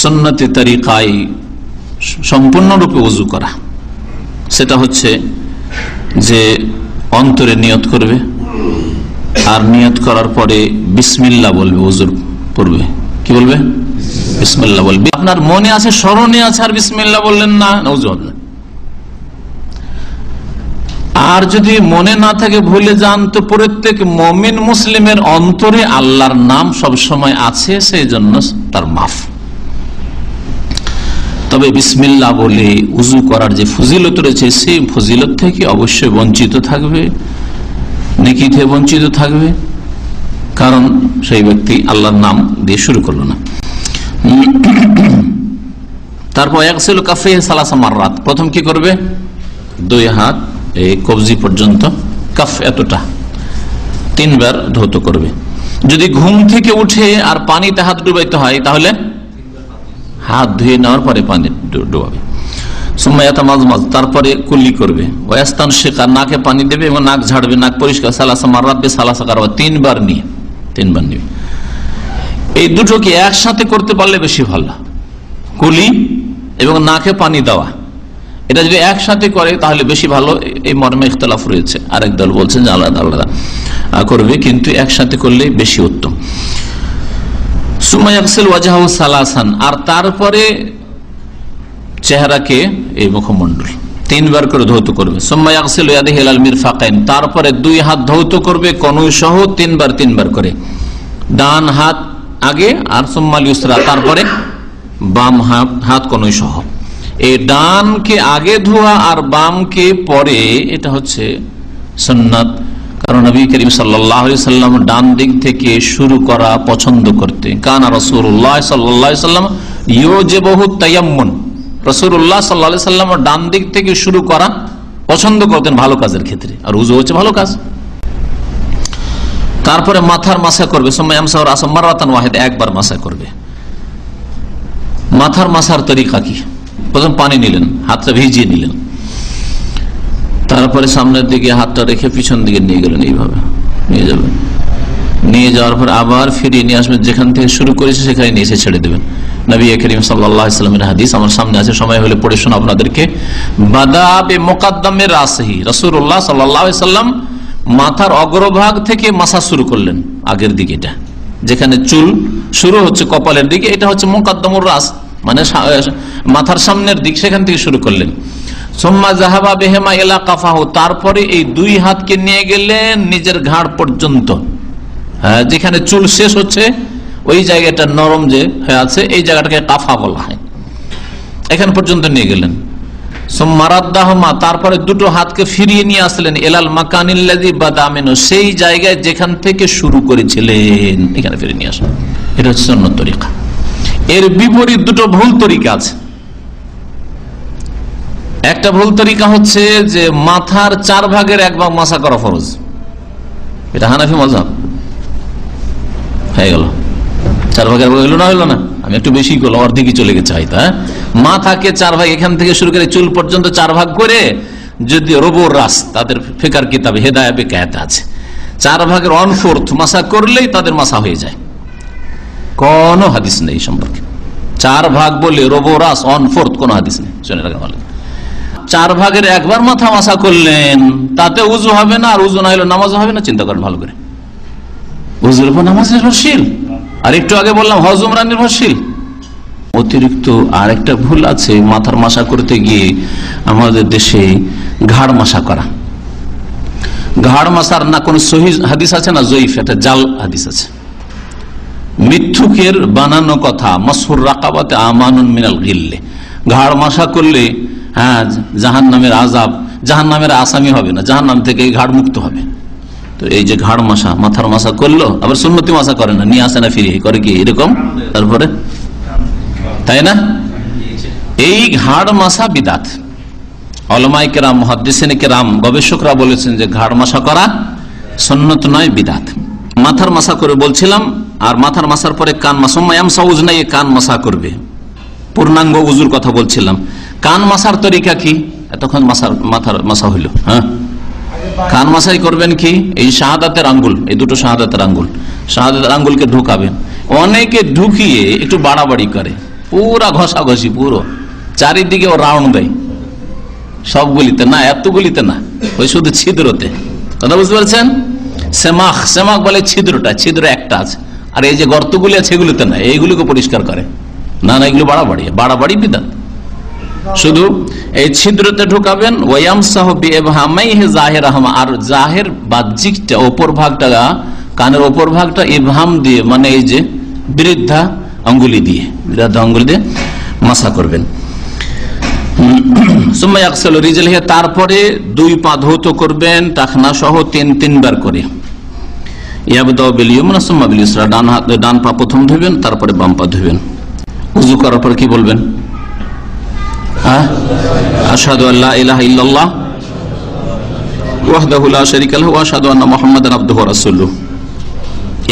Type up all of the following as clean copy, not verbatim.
সুন্নতি তরিকায় সম্পূর্ণরূপে ওযু করা, সেটা হচ্ছে যে অন্তরে নিয়ত করবে, আর নিয়ত করার পরে বিসমিল্লাহ বলবে। ওযুর পড়বে কি বলবে? বিসমিল্লাহ বলবে। আপনার মনে আছে, স্মরণে আছে, আর বিসমিল্লাহ বললেন না, ওযু হবে না। আর যদি মনে না থাকে, ভুলে যান, তো প্রত্যেক মুমিন মুসলিমের অন্তরে আল্লাহর নাম সব সময় আছে, সেই জন্য তার মাফ। তবে বিসমিল্লাহ বলে উযু করার যে ফজিলত রয়েছে, সেই ফজিলত থেকে অবশ্যই বঞ্চিত থাকবে, নেকি থেকে বঞ্চিত থাকবে, কারণ সেই ব্যক্তি আল্লাহর নাম দিয়ে শুরু করলো না। তারপর ইয়াগসিলু কাফাইহি সালাসা মাররাত, প্রথম কি করবে? দুই হাত এই কবজি পর্যন্ত, কাফ এতটা, 3 বার ধৌত করবে। যদি ঘুম থেকে উঠে আর পানিতে হাত ডুবাইতে হয়, তাহলে হাত ধুয়ে নেওয়ার পরে পানি ডুবাবে। তারপরে কুলি করবে। ওয়াস্তান শেখা, নাকে পানি দেবে এবং নাক ঝাড়বে, নাক পরিষ্কার। সালাসা মাররাত সালাসা কারবা, 3 বার নিয়ে, 3 বার নিয়ে। এই দুটোকে একসাথে করতে পারলে বেশি ভালো। কুলি এবং নাকে পানি দেওয়া, এটা যদি একসাথে করে তাহলে বেশি ভালো। এই মর্মে ইখতিলাফ রয়েছে, আরেক দল বলছেন যে আলাদা আলাদা করবে, কিন্তু একসাথে করলে বেশি উত্তম। সুম্মা ইয়াগসিল ওয়াজহাহু সালাসান, আর তারপরে চেহারাকে, এই মুখমণ্ডল 3 বার করে ধৌত করবে। সুম্মা ইয়াগসিল ইয়াদাইহি ইলাল মিরফাকাইন, তারপরে 2 হাত ধৌত করবে কনুই সহ 3 বার করে। ডান হাত আগে, আর সুম্মাল ইউসরা, তারপরে বাম হাত কনুই সহ। এই ডানকে আগে ধোয়া আর বামকে পরে, এটা হচ্ছে সুন্নাত। কারণ নবী করিম সাল্লাল্লাহু আলাইহি সাল্লাম ডান দিক থেকে শুরু করা পছন্দ করতেন। কানা রাসূলুল্লাহ সাল্লাল্লাহু আলাইহি সাল্লাম ইউজিবুহু তায়াম্মুন, রাসূলুল্লাহ সাল্লাল্লাহু আলাইহি সাল্লাম ডান দিক থেকে শুরু করা পছন্দ করতেন ভালো কাজের ক্ষেত্রে, আর ওযু হচ্ছে ভালো কাজ। তারপরে মাথার মাসা করবে। সুম্মা ইয়ামসাহু রাসা মাররাতান ওয়াহিদা, একবার মাসা করবে। মাথার মাসার তরিকা কি? প্রথম পানি নিলেন, হাতটা ভিজিয়ে নিলেন, তারপরে সামনের দিকে হাতটা রেখে পিছন দিকে নিয়ে গেলেন, এইভাবে নিয়ে যাবেন। নিয়ে যাওয়ার পর আবার ফিরিয়ে নিয়ে আসবেন, যেখান থেকে শুরু করেছে সেখানে নিয়ে এসে ছেড়ে দেবেন। নবী করিম সাল্লাল্লাহু আলাইহি ওয়াসাল্লামের হাদিস আমার সামনে আছে, সময় হলে পড়ে শোনা আপনাদেরকে। বাদা বে মুকদ্দমে রাসহি, রাসূলুল্লাহ সাল্লাল্লাহু আলাইহি ওয়াসাল্লাম মাথার অগ্রভাগ থেকে মাসা শুরু করলেন, আগের দিকে, এটা যেখানে চুল শুরু হচ্ছে কপালের দিকে, এটা হচ্ছে মুকদ্দমুর রাস, মানে মাথার সামনের দিক, সেখান থেকে শুরু করলেন। সুম্মা যাহাবা বিহিমা ইলা কাফাহু, তারপরে এই 2 হাতকে নিয়ে গেলেন নিজের ঘাড় পর্যন্ত, যেখানে চুল শেষ হচ্ছে ওই জায়গাটা নরম যে হয়ে আছে, এই জায়গাটাকে কাফা বলা হয়, এখান পর্যন্ত নিয়ে গেলেন। সুম্মা রাদ্দাহুমা, তারপরে 2 হাতকে ফিরিয়ে নিয়ে আসলেন ইলাল মাকানিল্লাযী বাদা মিনহু, সেই জায়গায় যেখান থেকে শুরু করেছিলেন, এখানে ফিরিয়ে নিয়ে আসলেন। এটা হচ্ছে সুন্নাত তরিকা। এর বিপরীত 2 ভুল তরিকা আছে। একটা ভুল তরিকা হচ্ছে যে মাথার 4 ভাগের 1 ভাগ মাসা করা ফরজ, এটা হানাফি মাযহাব হয়ে গেল। 4 ভাগের 1 ভাগ হলো না, হলো না, আমি একটু বেশি করলাম, অর্ধেকই চলে গেছে হয়তো। মাথাকে 4 ভাগ, এখান থেকে শুরু করে চুল পর্যন্ত 4 ভাগ করে, যদি রবুর রাস, তাদের ফিকার কিতাবে হেদায়া বেকায়াতে আছে, 4 ভাগের 1/4 মাসা করলেই তাদের মাসা হয়ে যায়। কোন হাদিস নেই সম্পর্কে 4 ভাগ বলে রবু রাস 1/4, কোন হাদিস নেই, শুনে রাখা ভালো। 4 ভাগের 1 বার মাথা মাসা করলেন, তাতে উযু হবে না, আর উযু না হলে নামাজ হবে না। চিন্তা করেন ভালো করে, উযুর উপর নামাজ নির্ভরশীল, আর একটু আগে বললাম হজ উমরা নির্ভরশীল। অতিরিক্ত আরেকটা ভুল আছে মাথার মাসা করতে গিয়ে, আমাদের দেশে ঘাড় মাসা করা। ঘাড় মাসার না কোন সহিহ হাদিস আছে না জয়ীফ, একটা জাল হাদিস আছে। মিথ্যুকের বানানো কথা, মাসহুর রাকাবাতে আমানুন মিনাল গিল্লে, ঘাড় মাসা করলে জাহান্নামের আযাব, জাহান্নামের আসামি হবে না, জাহান্নাম থেকে ঘাড় মুক্ত হবে। তো এই যে ঘাড় মাসা, মাথার মাসা করলো, আবার সুন্নতি মাসা করে না, নিয়ে আসে না ফিরিয়ে করে কি এরকম, তারপরে তাই না? এই ঘাড় মাসা বিদাত। উলামায়ে কেরাম, মুহাদ্দিসিনে কেরাম, গবেষকরা বলেছেন যে ঘাড় মাসা করা সুন্নত নয়, বিদাত। মাথার মাসা করে বলছিলাম, আর মাথার মাসার পরে কান মাসা, কান মাসা করবে, পূর্ণাঙ্গ উজুর কথা বলছিলাম। কান মাসার তরিকা কি? এতক্ষণ মাথার মাসা হইল। কান মাসাই করবেন কি? এই শাহাদাতের আঙ্গুল, এই 2 শাহাদাতের আঙ্গুল, শাহাদাতের আঙ্গুলকে ঢুকাবেন। অনেকে ঢুকিয়ে একটু বাড়াবাড়ি করে, পুরা ঘষাঘষি, পুরো চারিদিকে ও রাউন্ড দেয়, সবগুলিতে না, এতগুলিতে না, ওই শুধু ছিদ্রতে। কথা বুঝতে পারছেন? সেমাক, সেমাক বলে ছিদ্রটা, ছিদ্র একটা আছে, আর এই যে গর্তগুলি আছে এগুলিতে না, এইগুলিকে পরিষ্কার করে না, না এগুলো বাড়াবাড়ি, বাড়াবাড়ি বিধান। শুধু এই ছিদ্রতে ঢুকাবেন। আর জাহের বাহ্যিকটা, ওপর ভাগটা, কানের ওপর ভাগটা ইবহাম দিয়ে, মানে এই যে বৃদ্ধা আঙ্গুলি দিয়ে, বৃদ্ধা আঙ্গুলি দিয়ে মাসা করবেন। তারপরে দুই পা ধৌত করবেন টাকনা সহ 3 বার করে। ডান পা প্রথম ধুবেন, তারপরে বাম পা ধুবেন। উযু করার পর কি বলবেন? আশহাদু আল্লা ইলাহা ইল্লাল্লাহ ওয়াহদাহু লা শারীকা লাহু ওয়া আশহাদু আন্না মুহাম্মাদান আবদুহু ওয়া রাসূলুহু।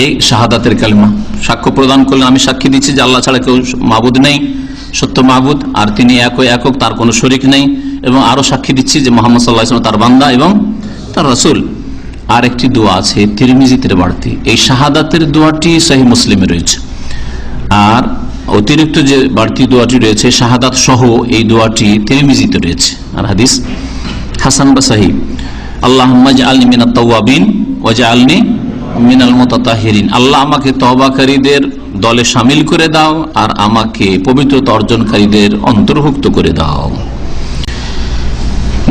এই শাহাদাতের কালিমা সাক্ষ্য প্রদান করলেন, আমি সাক্ষী দিচ্ছি যে আল্লাহ ছাড়া কেউ মাবুদ নেই, সত্য মাবুদ, আর তিনি একক, তার কোনো শরীক নেই, এবং আরো সাক্ষী দিচ্ছি যে মুহাম্মদ সাল্লাল্লাহু আলাইহি ওয়াসাল্লাম তার বান্দা এবং তার রাসূল। আর একটি দোয়া আছে তিরমিজিতে বাড়তি, এই শাহাদাতের দোয়াটি সহিহ মুসলিমে রয়েছে, আর অতিরিক্ত যে বাড়তি দোয়াটি রয়েছে শাহাদাত সহ এই দোয়াটি তিরমিজিতে রয়েছে, আর হাদিস হাসান বা সহিহ। আল্লাহুম্মা জাআলনি মিনাত তাওয়াবিন ওয়া জাআলনি মিনাল মুতাতাহহিরিন। আল্লাহ আমাকে তওবাকারীদের দলে শামিল করে দাও, আর আমাকে পবিত্রতা অর্জনকারীদের অন্তর্ভুক্ত করে দাও।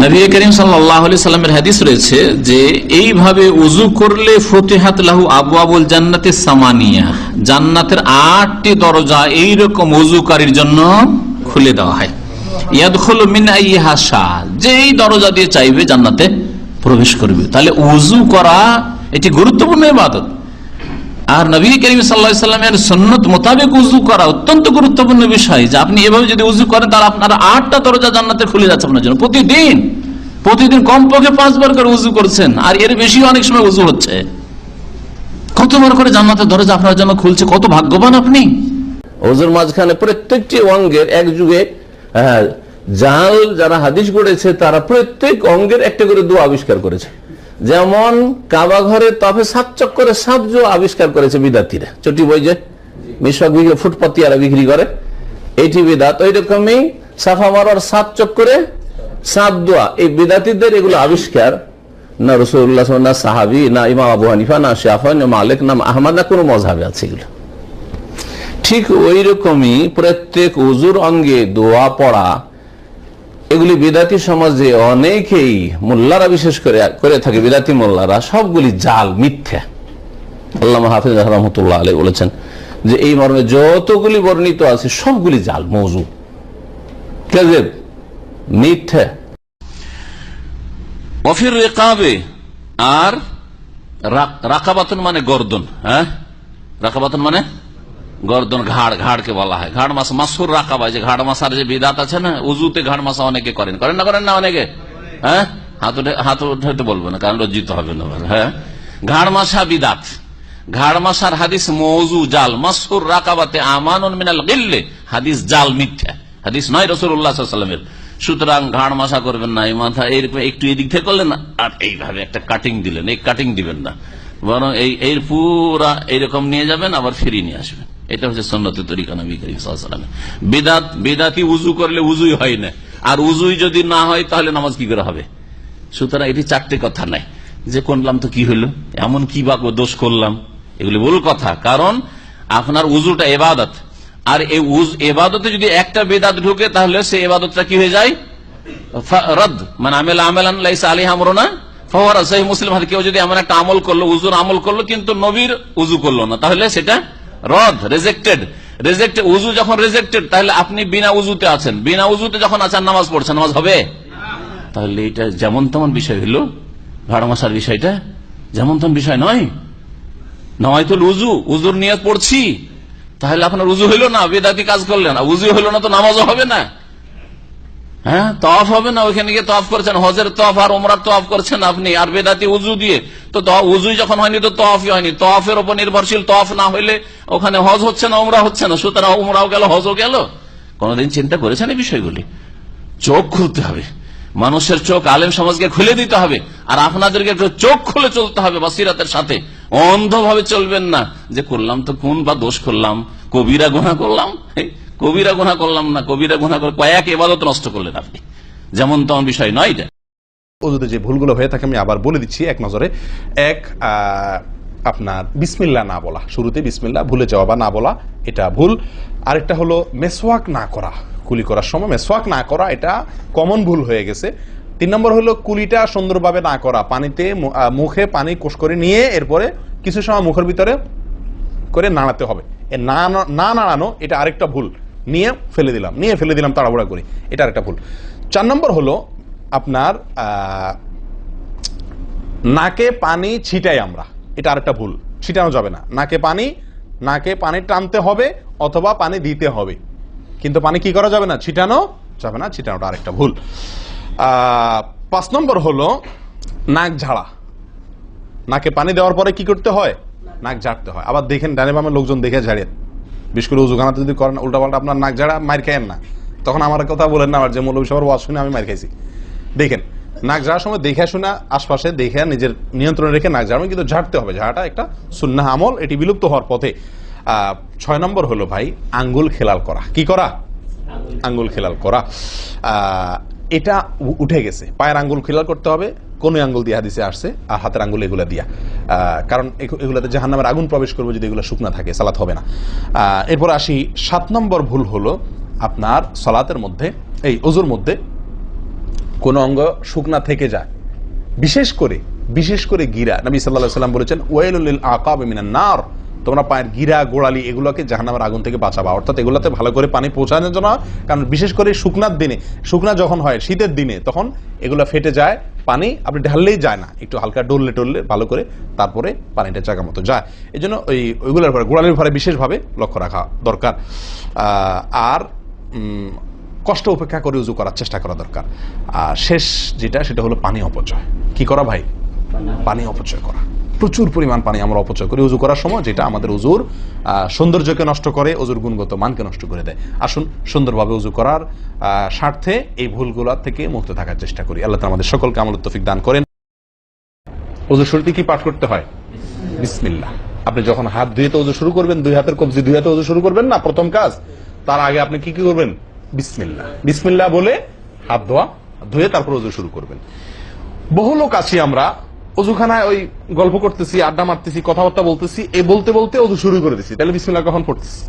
নবী করিম সাল্লাল্লাহু আলাইহি সাল্লামের হাদিস রয়েছে যে এইভাবে উযু করলে ফতিহাত লাহু আবওয়াবুল জান্নাতি সামানিয়া, জান্নাতের 8টি দরজা এইরকম উযুকারীর জন্য খুলে দেওয়া হয়। ইয়াদখুলু মিন আইয়িহা শা, যেই দরজা দিয়ে চাইবে জান্নাতে প্রবেশ করবে। তাহলে উযু করা এটি গুরুত্বপূর্ণ ইবাদত, আর নবী করিম সাল্লাল্লাহু আলাইহি সাল্লামের সুন্নাত মোতাবেক উযু করা অত্যন্ত গুরুত্বপূর্ণ বিষয়, যে আপনি এভাবে যদি উযু করেন তাহলে আপনার 8টা দরজা জান্নাতে খুলে যাচ্ছে আপনার জন্য। প্রতিদিন কমপক্ষে 5 বার করে উযু করছেন, আর এর বেশি অনেক সময় উযু হচ্ছে। কতবার করে জান্নাতের দরজা আপনার জন্য খুলছে, কত ভাগ্যবান আপনি। ওযুর মাঝখানে প্রত্যেকটি অঙ্গের এক যুগে জাল যারা হাদিস গড়েছে তারা প্রত্যেক অঙ্গের একটা করে দোয়া আবিষ্কার করেছে। যেমন কাবা ঘরের তফে 7 চক্করে 7 দোয়া আবিষ্কার করেছে বিদাতিরা, চটি বই যে মিশক বিঘে ফুটপাতিয়ারা বিক্রি করে, এইটি বিদাত। ওই রকমই সাফা মারার 7 চক্করে 7 দোয়া, এই বিদাতিদের এগুলো আবিষ্কার না রাসূলুল্লাহ, না সাহাবী, না ইমাম আবু হানিফা, না শাফিঈ, না মালিক, না আহমদ, না কোনো মাযহাবে আছে এগুলো। ঠিক ওই রকমই প্রত্যেক উযুর অঙ্গে দোয়া পড়া, এগুলি বিদাতি সমাজে অনেকেই মোল্লারা বিশেষ করে থাকে, বিদাতি মোল্লারা, সবগুলি জাল, মিথ্যা। আল্লামা হাফিজ রাহমাতুল্লাহ আলাইহি বলেছেন যে এই মর্মে যতগুলি বর্ণিত আছে সবগুলি জাল, মওযু, কাযিব, মিথ্যা। ওয়াফির রিকাবে, আর রাকাবাতুন মানে গর্দন, রাকাবাতুন মানে গর্দন, ঘাড়কে বলা হয় ঘাড় মাসা, মাসুর রাকাবা, যে ঘাড় মাসার যে বিদাত আছে না, উযুতে ঘাড় মাসা অনেকে করেন না অনেকে, হাত উঠাতে বলবো না কারণ লজ্জিত হবে না। ঘাড় মাসা বিদাত, ঘাড় মাসার হাদিস মওযু, জাল। মাসুর রাকাবাতে আমানুন মিনাল গিল্লে, হাদিস জাল, মিথ্যা, হাদিস নয় রাসূলুল্লাহ সাল্লাল্লাহু আলাইহি ওয়াসাল্লামের। সুতরাং ঘাড় মাসা করবেন না, এই মাথা এইরকম একটু এদিক থেকে করলেন না, আর এইভাবে একটা কাটিং দিলেন, এই কাটিং দিবেন না, বরং এই পুরা এইরকম নিয়ে যাবেন, আবার ফিরিয়ে নিয়ে আসবেন। এটা হচ্ছে সুন্নতের তরিকা নবী করিম সাল্লাল্লাহু আলাইহি ওয়াসাল্লামের। বিদাতি উযু করলে উযুই হয় না, আর উযুই যদি না হয় তাহলে নামাজ কি করে হবে? সুতরাং এটি 4টে কথা নাই যে করলাম তো কি হলো, এমন কি বা দোষ করলাম, এগুলি ভুল কথা। কারণ আপনার উযুটা ইবাদত, আর এই ইবাদতে যদি একটা বিদআত ঢুকে তাহলে সেই ইবাদতটা কি হয়ে যায়? রদ। মানে আমেলা আমালান লাইসা আলাইহি আমরুনা ফাহুয়া রাদ। সহিহ মুসলিম হাদিস, কেউ যদি এমন একটা আমল করলো, উযুর আমল করলো, কিন্তু নবীর উযু করলো না, তাহলে সেটা রদ, রিজেক্টেড। উযু যখন রিজেক্টেড, তাহলে আপনি বিনা উযুতে আছেন, বিনা উযুতে যখন আছেন নামাজ পড়ছেন, নামাজ হবে? তাহলে এটা যেমন তেমন বিষয় হলো, ঘাড় মাসার বিষয়টা যেমন তেমন বিষয় নয়। নওয়াইতুল উযু, উযুর নিয়ত পড়ছি, তাহলে আপনার উযু হইলো না, বিদআতি কাজ করলেন, উযু হইলো না তো নামাজও হবে না, তওয়াফ হবে না। ওইখানে গিয়ে তওয়াফ করছেন, হজের তওয়াফ আর উমরার তওয়াফ করছেন আপনি, আর বেদাতি উযু দিয়ে, তো উযুই যখন হয়নি তো তওয়াফই হয়নি। তওয়াফের উপর নির্ভরশীল, তওয়াফ না হইলে ওখানে হজ হচ্ছে না, উমরা হচ্ছে না। সুতরাং উমরাও গেল, হজও গেল। কোনদিন চিন্তা করেছেন এই বিষয়গুলি? চোখ খুলতে হবে, মানুষের চোখ আলেম সমাজকে খুলে দিতে হবে, আর আপনাদেরকে একটু চোখ খুলে চলতে হবে বাসিরাতের সাথে। অন্ধভাবে চলবেন না যে করলাম তো কোন বা দোষ করলাম, কবিরা গুনাহ করলাম, কবিরা গুনাহ করলাম না, কবিরা গুনাহ করে কয়েক ইবাদত নষ্ট করলেন আপনি, যেমন তেমন বিষয় নয় এটা। ওজুতে যে ভুলগুলো হয়ে থাকে আমি আবার বলে দিচ্ছি এক নজরে। এক, আপনার বিসমিল্লাহ না বলা, শুরুতে বিসমিল্লাহ ভুলে যাওয়া বা না বলা, এটা ভুল। আরেকটা হলো মেসওয়াক না করা, কুলি করার সময় মেসওয়াক না করা, এটা কমন ভুল হয়ে গেছে। 3 নম্বর হলো কুলিটা সুন্দরভাবে না করা, পানিতে মুখে পানি কোষ করে নিয়ে এরপরে কিছু সময় মুখের ভিতরে করে নাড়াতে হবে। না নাড়ানো এটা আরেকটা ভুল, নিয়ে ফেলে দিলাম তাড়াহুড়া করে, এটা আরেকটা ভুল। 4 নম্বর হলো আপনার নাকে পানি ছিটাই আমরা, এটা আরেকটা ভুল, ছিটানো যাবে না। নাকে পানি টানতে হবে অথবা পানি দিতে হবে, কিন্তু পানি কি করা যাবে না, ছিটানো যাবে না, ছিটানোটা আরেকটা ভুল। 5 নম্বর হলো নাক ঝাড়া, নাকে পানি দেওয়ার পরে কি করতে হয়, নাক ঝাড়তে হয়। আবার দেখেন ডানে বামে লোকজন দেখে ঝাড়েন, বিশেষ করে উজুখানাতে যদি করেন উল্টাপাল্টা আপনার নাক ঝাড়া, মার খায়েন না, তখন আমার কথা বলেন না, আমার যে মৌলভী সবার ওয়াজ শুনে আমি মার খাইছি। দেখেন নাক ঝাড়ার সময় দেখে শোনা, আশপাশে দেখে নিজের নিয়ন্ত্রণে রেখে নাক ঝাড়াবেন, কিন্তু ঝাড়তে হবে, ঝাড়াটা একটা সুন্নাহ আমল, এটি বিলুপ্ত হওয়ার পথে। 6 নম্বর হলো ভাই আঙ্গুল খেলাল করা। কি করা, আঙ্গুল খেলাল করা, এটা উঠে গেছে। পায়ের আঙ্গুল খেলাল করতে হবে, কোন আঙ্গুল দিয়ে হাদিসে আসছে, আর হাতের আঙ্গুল এগুলা দিয়া, কারণ এগুলাতে জাহান্নামের আগুন প্রবেশ করবে যদি এগুলো শুকনা থাকে, সালাত হবে না। এরপর আসি 7 নম্বর ভুল হলো আপনার সালাতের মধ্যে, এই ওযুর মধ্যে কোন অঙ্গ শুকনা থেকে যায়, বিশেষ করে গিরা। নবী সাল্লাল্লাহু আলাইহি ওয়াসাল্লাম বলেছেন ওয়াইলুল লিল আকাব মিনান নার, তোমরা পায়ের গিরা গোড়ালি এগুলোকে জাহান্নামের আগুন থেকে বাঁচাবা, অর্থাৎ এগুলোতে ভালো করে পানি পৌঁছানোর জন্য। কারণ বিশেষ করে শুকনা যখন হয় শীতের দিনে, তখন এগুলো ফেটে যায়, পানি আপনি ঢাললেই যায় না, একটু হালকা ডললে ভালো করে তারপরে পানিটা জায়গা মতো যায়। এই জন্য ওইগুলোর পরে গোড়ালির পরে বিশেষভাবে লক্ষ্য রাখা দরকার। আর কষ্ট উপেক্ষা করে উজু করার চেষ্টা করা দরকার। আর শেষ সেটা হলো পানি অপচয়। কি করা ভাই, পানি অপচয় করা, প্রচুর পরিমাণ পানি আমরা অপচয় করি উজু করার সময়, যেটা আমাদের উজুর সৌন্দর্যকে নষ্ট করে, উজুর গুণগত মানকে নষ্ট করে দেয়। আসুন সুন্দরভাবে উজু করার স্বার্থে এই ভুলগুলো থেকে মুক্ত থাকার চেষ্টা করি। আল্লাহ তাআলা আমাদের সকলকে আমলের তৌফিক দান করেন। উজু শুরুতে কি পাঠ করতে হয়, বিসমিল্লাহ। আপনি যখন হাত ধুয়ে তো উজু শুরু করবেন, 2 হাতের কবজি 2 হাতে উজু শুরু করবেন না, প্রথম কাজ, তার আগে আপনি কি করবেন, বিসমিল্লাহ বলে হাত ধুয়ে তারপর উজু শুরু করবেন। বহু লোক আছি আমরা অজুখানায় ওই গল্প করতেছি, আড্ডা মারতেছি, কথাবার্তা বলতেছি, এই বলতে বলতে অজু শুরু করে দিচ্ছি, তাহলে বিসমিল্লাহ কখন পড়তেছি?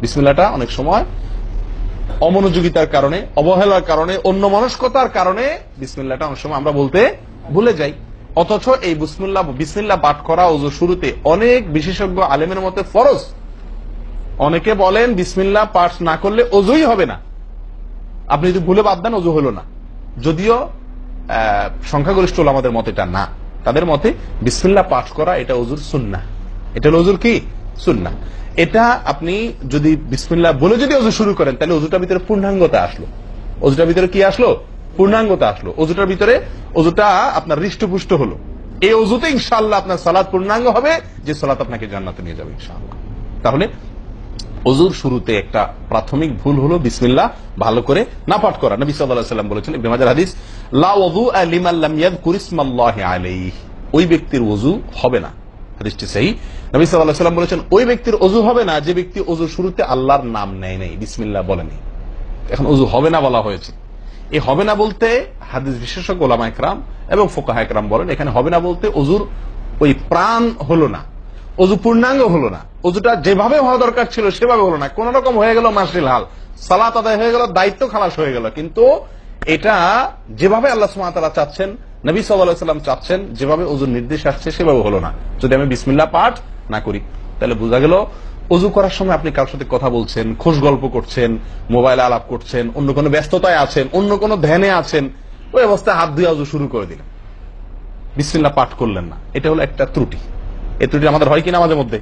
বিসমিল্লাহটা অনেক সময় অমনোযোগিতার কারণে, অবহেলার কারণে, অন্যমনস্কতার কারণে বিসমিল্লাহটা অনেক সময় আমরা বলতে ভুলে যাই। অথচ এই বিসমিল্লাহ পাঠ করা অজু শুরুতে অনেক বিশেষজ্ঞ আলেমের মতে ফরজ। অনেকে বলেন বিসমিল্লাহ পাঠ না করলে অজুই হবে না, আপনি যদি ভুলে বাদ দেন অজু হলো না। যদিও সংখ্যাগরিষ্ঠ আমাদের মতে এটা না, তাদের মতে বিসমিল্লাহ পাঠ করা এটা অজুর সুন্নাহ, এটা হলো অজুর কি সুন্নাহ। এটা আপনি যদি বিসমিল্লাহ বলে যদি অজু শুরু করেন, তাহলে অজুটার ভিতরে পূর্ণাঙ্গতা আসলো। অজুটার ভিতরে কি আসলো, পূর্ণাঙ্গতা আসলো। অজুটার ভিতরে অজুটা আপনার হৃষ্টপুষ্ট হলো। এই অজুতে ইনশাআল্লাহ আপনার সালাত পূর্ণাঙ্গ হবে, যে সালাত আপনাকে জান্নাতে নিয়ে যাবে ইনশাআল্লাহ। তাহলে অজুর শুরুতে একটা প্রাথমিক ভুল হলো বিসমিল্লাহ ভালো করে না পাঠ করা। নবী সাল্লাল্লাহু আলাইহি ওয়াসাল্লাম বলেছেন, ইবনে মাজাহ হাদিস, লা ওযুআ লিমান লাম ইয়াযকুর ইসমাল্লাহি আলাইহি, ওই ব্যক্তির ওযু হবে না। হাদিসটি সহিহ। নবী সাল্লাল্লাহু আলাইহি ওয়াসাল্লাম বলেছেন ওই ব্যক্তির ওযু হবে না যে ব্যক্তি ওযুর শুরুতে আল্লাহর নাম নেয় নাই, বিসমিল্লাহ বলেনি। এখন ওযু হবে না বলা হয়েছে, এই হবে না বলতে হাদিস বিশেষজ্ঞ উলামায়ে কেরাম এবং ফুকাহায়ে কেরাম বলেন, এখানে হবে না বলতে ওযুর ওই প্রাণ হলো না, অজু পূর্ণাঙ্গ হলো না, অজুটা যেভাবে হওয়া দরকার ছিল সেভাবে হলো না, কোন রকম হয়ে গেল মাসরিল হাল, সালাত আদায় হয়ে গেল, দায়িত্ব খালাস হয়ে গেল, কিন্তু এটা যেভাবে আল্লাহ সুবহানাহু ওয়া তাআলা চাচ্ছেন, নবী সাল্লাল্লাহু আলাইহি ওয়াসাল্লাম চাচ্ছেন, যেভাবে অজুর নির্দেশ আসছে সেভাবে হলো না। যদি আমি বিসমিল্লাহ পাঠ না করি, তাহলে বোঝা গেল অজু করার সময় আপনি কারোর সাথে কথা বলছেন, খোশ গল্প করছেন, মোবাইলে আলাপ করছেন, অন্য কোনো ব্যস্ততায় আছেন, অন্য কোনো ধ্যানে আছেন, ওই অবস্থায় হাত ধুয়ে অজু শুরু করে দিলেন, বিসমিল্লাহ পাঠ করলেন না। এটা হলো একটা ত্রুটি। এই ত্রুটি আমাদের হয় কিনা আমাদের মধ্যে?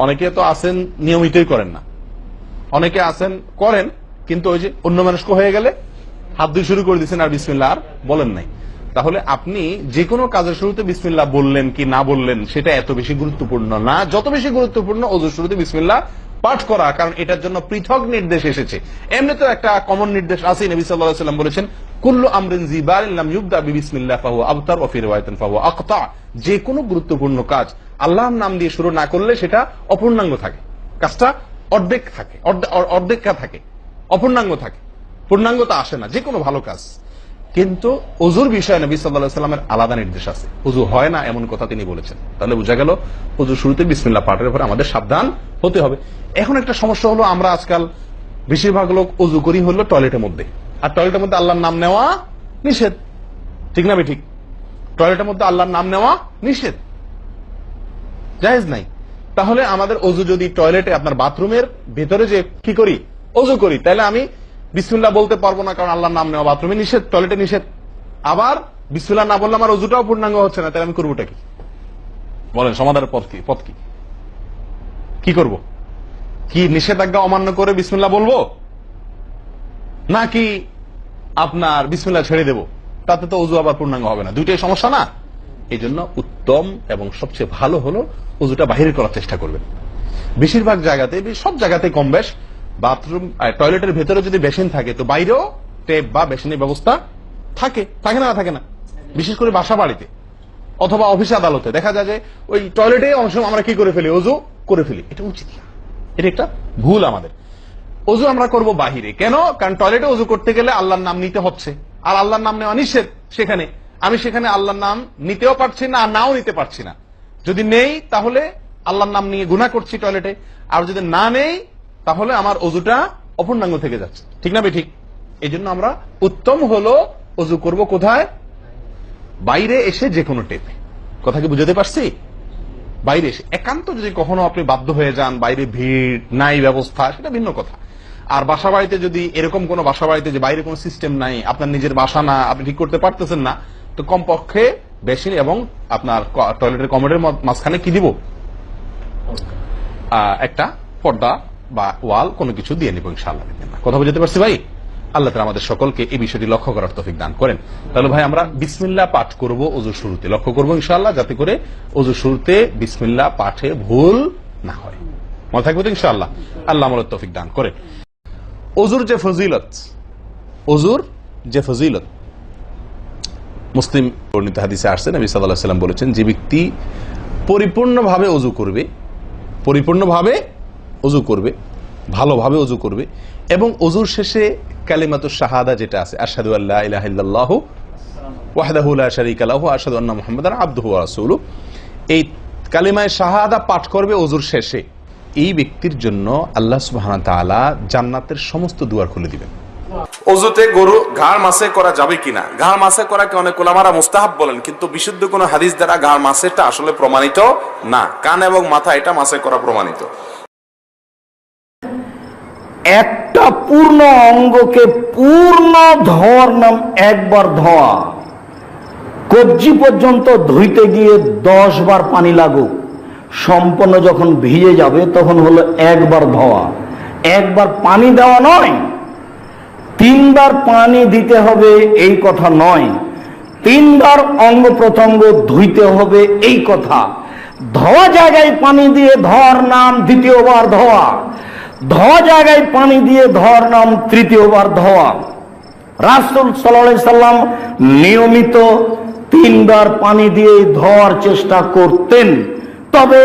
অনেকে তো আছেন নিয়মিতই করেন না, অনেকে আছেন করেন কিন্তু ওই যে অন্য মানুষকে হয়ে গেলে হাত ধুয়ে শুরু করে দিচ্ছেন আর বিসমিল্লাহ আর বলেন নাই। তাহলে আপনি যে কোনো কাজের শুরুতে বিসমিল্লাহ বললেন কি না বললেন সেটা এত বেশি গুরুত্বপূর্ণ না, যত বেশি গুরুত্বপূর্ণ ওযুর শুরুতে বিসমিল্লাহ পাঠ করা, কারণ এটার জন্য পৃথক নির্দেশ এসেছে। এমনি তো একটা কমন নির্দেশ আছে, নবী সাল্লাল্লাহু আলাইহি ওয়াসাল্লাম বলেছেন, কুল্লু আমরিন জিবারিন লাম ইউবদা বিসমিল্লাহ ফাহুয়া আবতার ওয়া ফি রিওয়ায়াতিন ফাহুয়া আকতা। যে কোনো গুরুত্বপূর্ণ কাজ আল্লাহর নাম দিয়ে শুরু না করলে সেটা অপূর্ণাঙ্গ থাকে, কাজটা অর্ধেক থাকে, অর্ধেকটা থাকে, অপূর্ণাঙ্গ থাকে, পূর্ণাঙ্গতা আসে না যে কোনো ভালো কাজ। কিন্তু অজুর বিষয়ে নবী সাল্লাল্লাহু আলাইহি ওয়াসাল্লামের আলাদা নির্দেশ আছে, অজু হয় না এমন কথা তিনি বলেছেন। তাহলে বোঝা গেল অজু শুরুতে বিসমিল্লাহ পাঠের উপরে আমাদের সাবধান হতে হবে। এখন একটা সমস্যা হলো, আমরা আজকাল বেশিরভাগ লোক অজু করি হলো টয়লেটের মধ্যে, আর টয়লেটের মধ্যে আল্লাহর নাম নেওয়া নিষেধ, ঠিক না ঠিক? টয়লেটের মধ্যে আল্লাহর নাম নেওয়া নিষেধ, জায়েজ নাই। তাহলে আমাদের অজু যদি টয়লেটে, আপনার বাথরুমের ভেতরে যে কি করি, অজু করি, তাহলে আমি বিসমিল্লাহ বলতে পারবো না, কারণ আল্লাহর নাম নেওয়া বাথরুমে নিষেধ, টয়লেটে নিষেধ। আবার বিসমিল্লাহ না বললে আমার অজুটাও পূর্ণাঙ্গ হচ্ছে না, তাহলে আমি করবোটা কি? বলেন, সমাধানের পথ কি? কি করব? কি নিষেধাজ্ঞা অমান্য করে বিসমিল্লাহ বলবো, নাকি আপনার বিসমিল্লাহ ছেড়ে দেব? তাতে তো অজু আবার পূর্ণাঙ্গ হবে না, দুইটাই সমস্যা না? এই জন্য উত্তম এবং সবচেয়ে ভালো হলো অজুটা বাহিরে করার চেষ্টা করবেন। বেশিরভাগ জায়গাতে, সব জায়গাতে কম বেশ, বাথরুম টয়লেটের ভেতরে যদি বেসিন থাকে, তো বাইরেও টেপ বা বেসিনের ব্যবস্থা থাকে, থাকে না থাকে না? বিশেষ করে বাসা বাড়িতে অথবা অফিস আদালতে দেখা যায় যে ওই টয়লেটে অনেক সময় আমরা কি করে ফেলি, অজু করে ফেলি। এটা উচিত না, এটা একটা ভুল আমাদের। অজু আমরা করব বাহিরে। কেন? কারণ টয়লেটে অজু করতে গেলে আল্লাহর নাম নিতে হচ্ছে, আর আল্লাহর নাম নেওয়া নিষেধ সেখানে। আমি সেখানে আল্লাহর নাম নিতেও পারছি না, আর নাও নিতে পারছি না। যদি নেই তাহলে আল্লাহর নাম নিয়ে গুনাহ করছি টয়লেটে, আর যদি না নেই তাহলে আমার অজুটা অপূর্ণাঙ্গ থেকে যাচ্ছে, ঠিক না ঠিক? এই জন্য আমরা উত্তম হলো অজু করব কোথায়? বাইরে এসে যে কোনো টেপে। কথা কি বুঝাতে পারছি? বাইরে এসে, একান্ত যদি কখনো আপনি বাধ্য হয়ে যান, বাইরে ভিড় নাই, ব্যবস্থা, সেটা ভিন্ন কথা। আর বাসা বাড়িতে যদি এরকম কোন বাসা বাড়িতে যে বাইরে কোনো সিস্টেম নাই, আপনার নিজের বাসা না, আপনি ঠিক করতে পারতেছেন না, তো কমপক্ষে বেসিন এবং আপনার টয়লেটের কমোডের মাঝখানে কি দিব, একটা পর্দা বা ওয়াল কোনো কিছু দিয়ে নিব ইনশাআল্লাহ। কথা বুঝতে পারছি ভাই? আল্লাহ তাআলা আমাদের সকলকে এই বিষয়টি লক্ষ্য করার তৌফিক দান করেন। তাহলে ভাই আমরা বিসমিল্লাহ পাঠ করব অজুর শুরুতে, লক্ষ্য করব ইনশাআল্লাহ যাতে করে অজুর শুরুতে বিসমিল্লাহ পাঠে ভুল না হয়। মনে থাকবে তো ইনশাআল্লাহ? আল্লাহ আমাদের তৌফিক দান করে। অজুর যে ফজিলত, অজুর যে ফজিলত মুসলিম বর্ণিত হাদিসে আসছে, নবী সাল্লাল্লাহু আলাইহি ওয়াসাল্লাম বলেছেন, যে ব্যক্তি পরিপূর্ণভাবে অজু করবে, পরিপূর্ণভাবে অজু করবে, ভালোভাবে অজু করবে, এবং অজুর শেষে কালিমাতুশ শাহাদা যেটা আছে, আশহাদু আল্লা ইলাহা ইল্লাল্লাহু ওয়াহদাহু লা শারীকা লাহু আশহাদু আন্না মুহাম্মাদান আবদুহু ওয়া রাসূলুহু, এই কালিমায়ে শাহাদা পাঠ করবে অজুর শেষে, এই ব্যক্তির জন্য আল্লাহ সুবহানাহু ওয়া তাআলা জান্নাতের সমস্ত দুয়ার খুলে দিবেন। অজুতে গরু ঘাড় মাসে করা যাবে কিনা? ঘাড় মাসে করাকে অনেক ওলামারা মুস্তাহাব বলেন, কিন্তু বিশুদ্ধ কোন হাদিস দ্বারা ঘাড় মাসেটা আসলে প্রমাণিত না। কান এবং মাথা এটা মাসে করা প্রমাণিত। একটা পূর্ণ অঙ্গকে পূর্ণ ধোয়ার নাম একবার ধোয়া। কবজি পর্যন্ত ধুইতে গিয়ে 10 বার পানি লাগুক, সম্পূর্ণ যখন ভিজে যাবে তখন হলো একবার ধোয়া। একবার পানি দেওয়া নয়, 3 বার পানি দিতে হবে এই কথা নয়, 3 বার অঙ্গ প্রত্যঙ্গ ধুইতে হবে এই কথা। ধোয়া জায়গায় পানি দিয়ে ধোয়ার নাম দ্বিতীয়বার ধোয়া, ধোয়া জায়গায় পানি দিয়ে ধোয়ার নাম তৃতীয়বার ধোয়া। রাসূল সাল্লাল্লাহু আলাইহি সাল্লাম নিয়মিত 3 বার পানি দিয়ে ধোয়ার চেষ্টা করতেন, তবে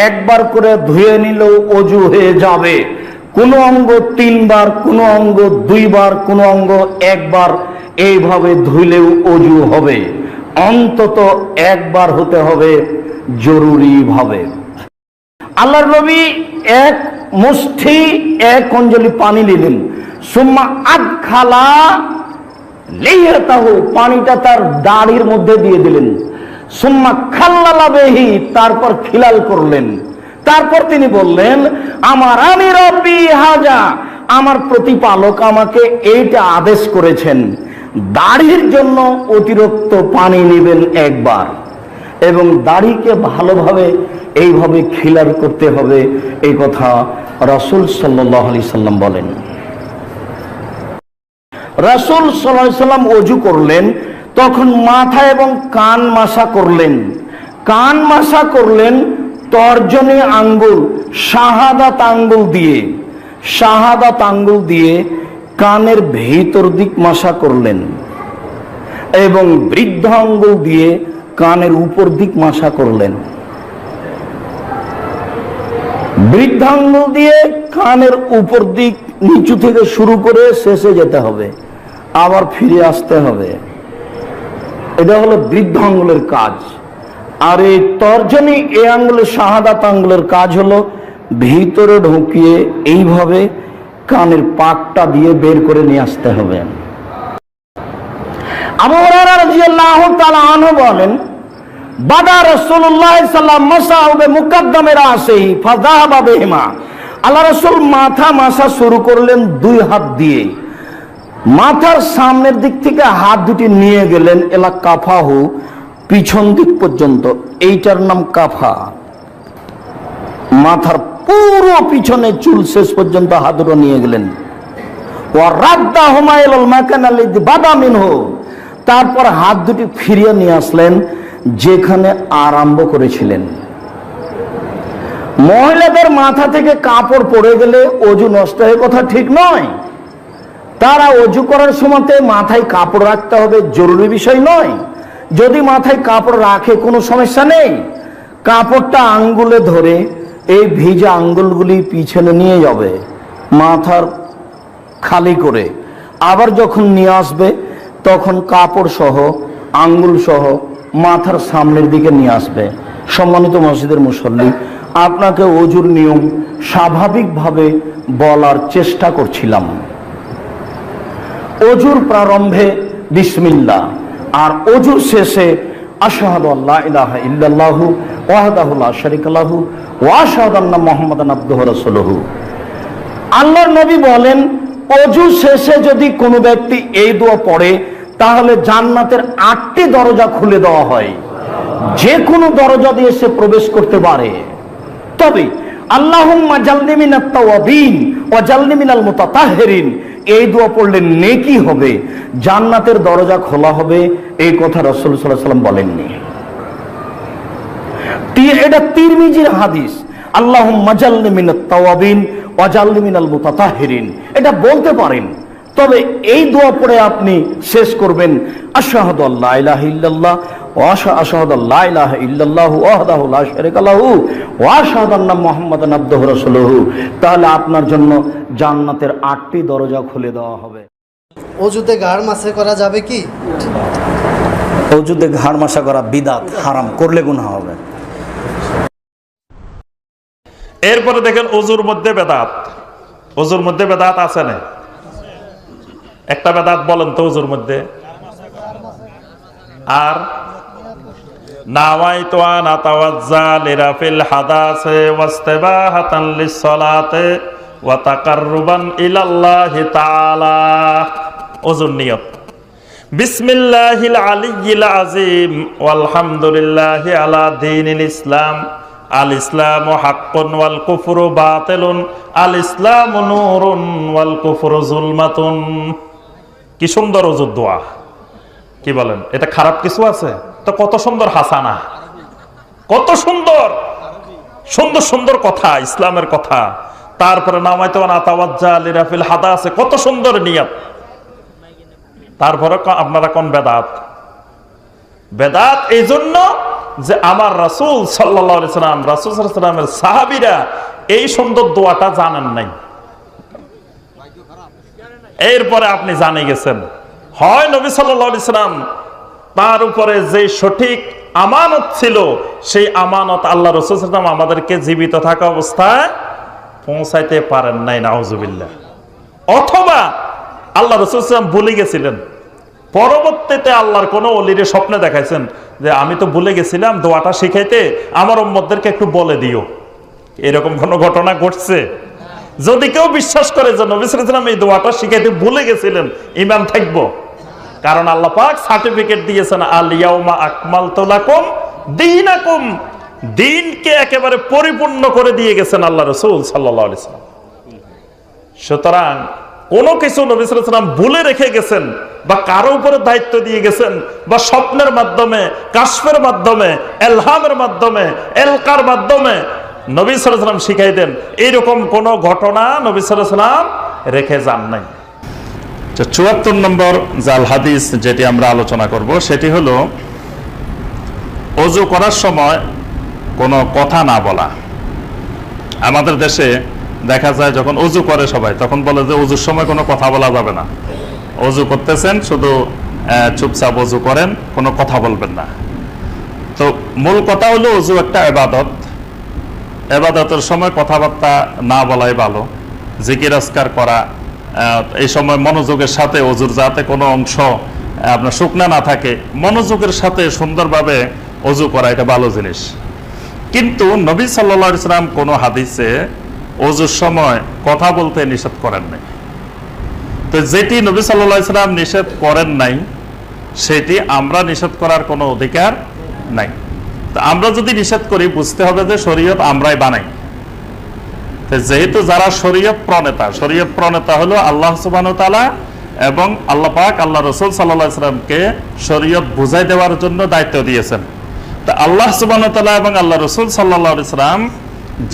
একবার করে ধুয়ে নিলেও অজু হয়ে যাবে। কোন অঙ্গ 3 বার, কোন অঙ্গ 2 বার, কোন অঙ্গ 1 বার, এইভাবে ধুইলেও অজু হবে। অন্তত 1 বার হতে হবে জরুরি ভাবে। আল্লাহর নবী এক মুষ্টি, এক অঞ্জলি পানি নিলেন, সুম্মা আদখালা লিয়াতাহু, পানিটা তার দাড়ির মধ্যে দিয়ে দিলেন, সুম্মা খাল্লালা বিহি, তারপর খিলাল করলেন। তারপর তিনি বললেন, আমার আমি রব্বি হাজা, আমার প্রতিপালক আমাকে এইটা আদেশ করেছেন, দাড়ির জন্য অতিরিক্ত পানি নেবেন একবার, এবং দাড়িকে ভালোভাবে এইভাবে খিলার করতে হবে, এই কথা রাসূল সাল্লাল্লাহু আলাইহি সাল্লাম বলেন। রাসূল সাল্লাল্লাহু আলাইহি সাল্লাম ওযু করলেন, তখন মাথা এবং কান মাসা করলেন। কান মাসা করলেন তর্জনী আঙ্গুল, শাহাদাত আঙ্গুল দিয়ে, শাহাদাত আঙ্গুল দিয়ে কানের ভেতর দিক মাসা করলেন, এবং বৃদ্ধ আঙ্গুল দিয়ে কানের উপর দিক মাসা করলেন। বৃদ্ধাঙ্গুল দিয়ে কানের উপর দিক নিচু থেকে শুরু করে শেষে যেতে হবে, আবার ফিরে আসতে হবে। এটা হলো বৃদ্ধাঙ্গুলের কাজ। আর এই তর্জনী এই আঙ্গুলের শাহাদাত আঙ্গুলের কাজ হলো ভিতরে ঢুকিয়ে এইভাবে কানের পাকটা দিয়ে বের করে নিয়ে আসতে হবে। আবু হুরায়রা রাদিয়াল্লাহু তাআলা আনহু বলেন, বাদা রাসূলুল্লাহ সাল্লাল্লাহু আলাইহি ওয়াসাল্লাম মুকদ্দামে রাসিহি ফাযাহাবা বিহিমা। আল্লাহ রাসূল মাথা মাসা শুরু করলেন দুই হাত দিয়ে। মাথার সামনের দিক থেকে হাত দুটি নিয়ে গেলেন এলা কাফাহু, পিছন দিক পর্যন্ত। এইটার নাম কাফা। মাথার পুরো পিছনে চুল শেষ পর্যন্ত হাত দুটো নিয়ে গেলেন। ওয়া রাদ্দাহুমা ইলাল মাকান আল্লাযী বাদা মিনহু। তারপর হাত দুটি ফিরিয়ে নিয়ে আসলেন যেখানে আরম্ভ করেছিলেন। মহিলাদের মাথা থেকে কাপড় পড়ে গেলে অজু নষ্ট হয়ে কথা ঠিক নয়। তারা অজু করার সময় মাথায় কাপড় রাখতে হবে, জরুরি বিষয় নয়। যদি মাথায় কাপড় রাখে কোনো সমস্যা নেই। কাপড়টা আঙ্গুলে ধরে এই ভিজা আঙ্গুলগুলি পিছনে নিয়ে যাবে মাথার খালি করে। আবার যখন নিয়ে আসবে তখন কাপড় সহ আঙ্গুল সহ মাথার সামনের দিকে নিয়ে আসবে। সম্মানিত মসজিদের মুসল্লি, আপনাকে অজুর নিয়ম স্বাভাবিকভাবে বলার চেষ্টা করছিলাম। অজুর প্রারম্ভে বিসমিল্লাহ, আর অজুর শেষে আশহাদু আল্লা ইলাহা ইল্লাল্লাহু ওয়াহদাহু লা শারীকা লাহু ওয়া আশহাদু আন্না মুহাম্মাদান আবদুহু ওয়া রাসূলুহু। আল্লাহর নবী বলেন, অজু শেষে যদি কোনো ব্যক্তি এই দোয়া পড়ে তাহলে জান্নাতের 8টি দরজা খুলে দেওয়া হয়। যে কোনো দরজা দিয়ে সে প্রবেশ করতে পারে। তবে আল্লাহুম্মা জালনি মিনাত তাওয়াবিন ওয়া জালনি মিনাল মুতাতাহহিরিন, এই দোয়া পড়লে নেকি হবে, জান্নাতের দরজা খোলা হবে, এই কথা রাসূল সাল্লাল্লাহু আলাইহি ওয়াসাল্লাম বলেননি। এটা তিরমিজির হাদিস। আল্লাহুম্মা জালনি মিনাত তাওয়াবিন ওয়া জালনি মিনাল মুতাতাহহিরিন, এটা বলতে পারেন। তবে এই দোয়া পড়ে আপনি শেষ করবেন আশহাদু আল্লা ইলাহা ইল্লাল্লাহ ওয়া আশহাদু আল্লা ইলাহা ইল্লাল্লাহু ওয়াহদাহু লা শারীকা লাহু ওয়া আশহাদু আন্না মুহাম্মাদান আবদুহু ওয়া রাসূলুহু। তাহলে আপনার জন্য জান্নাতের 8টি দরজা খুলে দেওয়া হবে। অজুতে ঘাড় মাসে করা যাবে কি? অজুতে ঘাড় মাসা করা বিদআত, হারাম, করলে গুনাহ হবে। এরপরে দেখেন অজুর মধ্যে বেদাত। অজুর মধ্যে বেদাত আছে না? একটা বেদাত বলেন তো অজুর মধ্যে। আর নাওয়াইতু আন আতাওয়াজ্জা লিরাফিল হাদাসে ওয়াস্তিবাহাতান লিসসালাতে ওয়া তাকাররুবান ইলাল্লাহি তাআলা। অজুর নিয়ত বিসমিল্লাহিল আলিয়্যিল আযীম ওয়ালহামদুলিল্লাহি আলা দীনিল ইসলাম। আল ইসলামু হাক্কুন ওয়াল কুফরু বাতিলুন। আল ইসলামু নূরুন ওয়াল কুফরু যুলমাতুন। কি সুন্দর ওজুর দোয়া, কি বলেন? এটা খারাপ কিছু আছে? তো কত সুন্দর হাসানা, কত সুন্দর সুন্দর সুন্দর কথা, ইসলামের কথা। তারপরে নামাইতু আন আতাওয়াজ্জা লিরাফিল হাদাসে, কত সুন্দর নিয়ত। তারপরে আপনারা কোন বেদাত? বেদাত এই জন্য যে আমার রাসূল সাল্লাল্লাহু আলাইহি সাল্লাম, রাসূল সাল্লাল্লাহু আলাইহি সাল্লামের সাহাবীরা এই সুন্দর দোয়াটা জানেন নাই। এরপরে আপনি জানে গেছেন, হয় নবী সাল্লাল্লাহু আলাইহি সাল্লাম তার উপরে যে সঠিক আমানত ছিল সেই আমানত আল্লাহ রাসূল সাল্লাল্লাহু আলাইহি সাল্লাম আমাদেরকে জীবিত থাকা অবস্থায় পৌঁছাইতে পারেন নাই, নাউজুবিল্লাহ। অথবা আল্লাহ রাসূল সাল্লাল্লাহু আলাইহি সাল্লাম ভুলে গেছিলেন, পরবর্তীতে আল্লাহর কোন ওলির স্বপ্নে দেখাইছেন যে আমি তো ভুলে গেছিলাম দোয়াটা শিখাইতে, আমার উম্মতদেরকে একটু বলে দিও। এরকম কোন ঘটনা ঘটছে? যদি কেউ বিশ্বাস করে যে নবী সাল্লাল্লাহু আলাইহি ওয়াসাল্লাম এই দোয়াটা শিখাইতে ভুলে গেছিলেন, ঈমান থাকবো। কারণ আল্লাহ পাক সার্টিফিকেট দিয়েছেন, আল ইয়াউমা আকমালতু লাকুম দীনাকুম, দ্বীনকে একেবারে পরিপূর্ণ করে দিয়ে গেছেন আল্লাহ রাসূল সাল্লাল্লাহু আলাইহি ওয়াসাল্লাম। সুতরাং কোনো কিছু নবী সাল্লাল্লাহু আলাইহি ওয়াসাল্লাম ভুলে রেখে গেছেন বা কারো উপরে দায়িত্ব দিয়ে গেছেন বা স্বপ্নের মাধ্যমে, কাশফের মাধ্যমে, ইলহামের মাধ্যমে, এলকার মাধ্যমে নবী সাল্লাল্লাহু আলাইহি ওয়াসাল্লাম শিখাই দেন, এইরকম কোন ঘটনা নবী সাল্লাল্লাহু আলাইহি ওয়াসাল্লাম রেখে যান নাই। 74 নম্বর জাল হাদিস যেটি আমরা আলোচনা করব সেটি হলো ওযু করার সময় কোনো কথা না বলা। আমাদের দেশে দেখা যায় যখন অজু করে সবাই, তখন বলে যে অজুর সময় কোনো কথা বলা যাবে না, অজু করতেছেন শুধু চুপচাপ অজু করেন, কোনো কথা বলবেন না। তো মূল কথা হলো অজু একটা ইবাদত, ইবাদতের সময় কথাবার্তা না বলাই ভালো। জিকির আজকার করা, এই সময় মনোযোগের সাথে অজুর, যাতে কোনো অংশ আপনার শুকনা না থাকে, মনোযোগের সাথে সুন্দরভাবে অজু করা, এটা ভালো জিনিস। কিন্তু নবী সাল্লাল্লাহু আলাইহি ওয়াসাল্লাম কোনো হাদিসে অজুর সময় কথা বলতে নিষেধ করেন নাই। তো যেটি নবী সাল্লাল্লাহু আলাইহি ওয়াসাল্লাম নিষেধ করেন নাই, সেটি আমরা নিষেধ করার কোনো অধিকার নাই। তো আমরা যদি নিষেধ করি, বুঝতে হবে যে শরীয়ত আমরাই বানাই। যেহেতু যারা শরীয়ত প্রণেতা হলো আল্লাহ সুবহানাহু ওয়া তাআলা এবং আল্লাহ পাক আল্লাহ রাসূল সাল্লাল্লাহু আলাইহি ওয়াসাল্লামকে শরীয়ত বুঝাই দেওয়ার জন্য দায়িত্ব দিয়েছেন। তো আল্লাহ সুবহানাহু ওয়া তাআলা এবং আল্লাহ রাসূল সাল্লাল্লাহু আলাইহি ওয়াসাল্লাম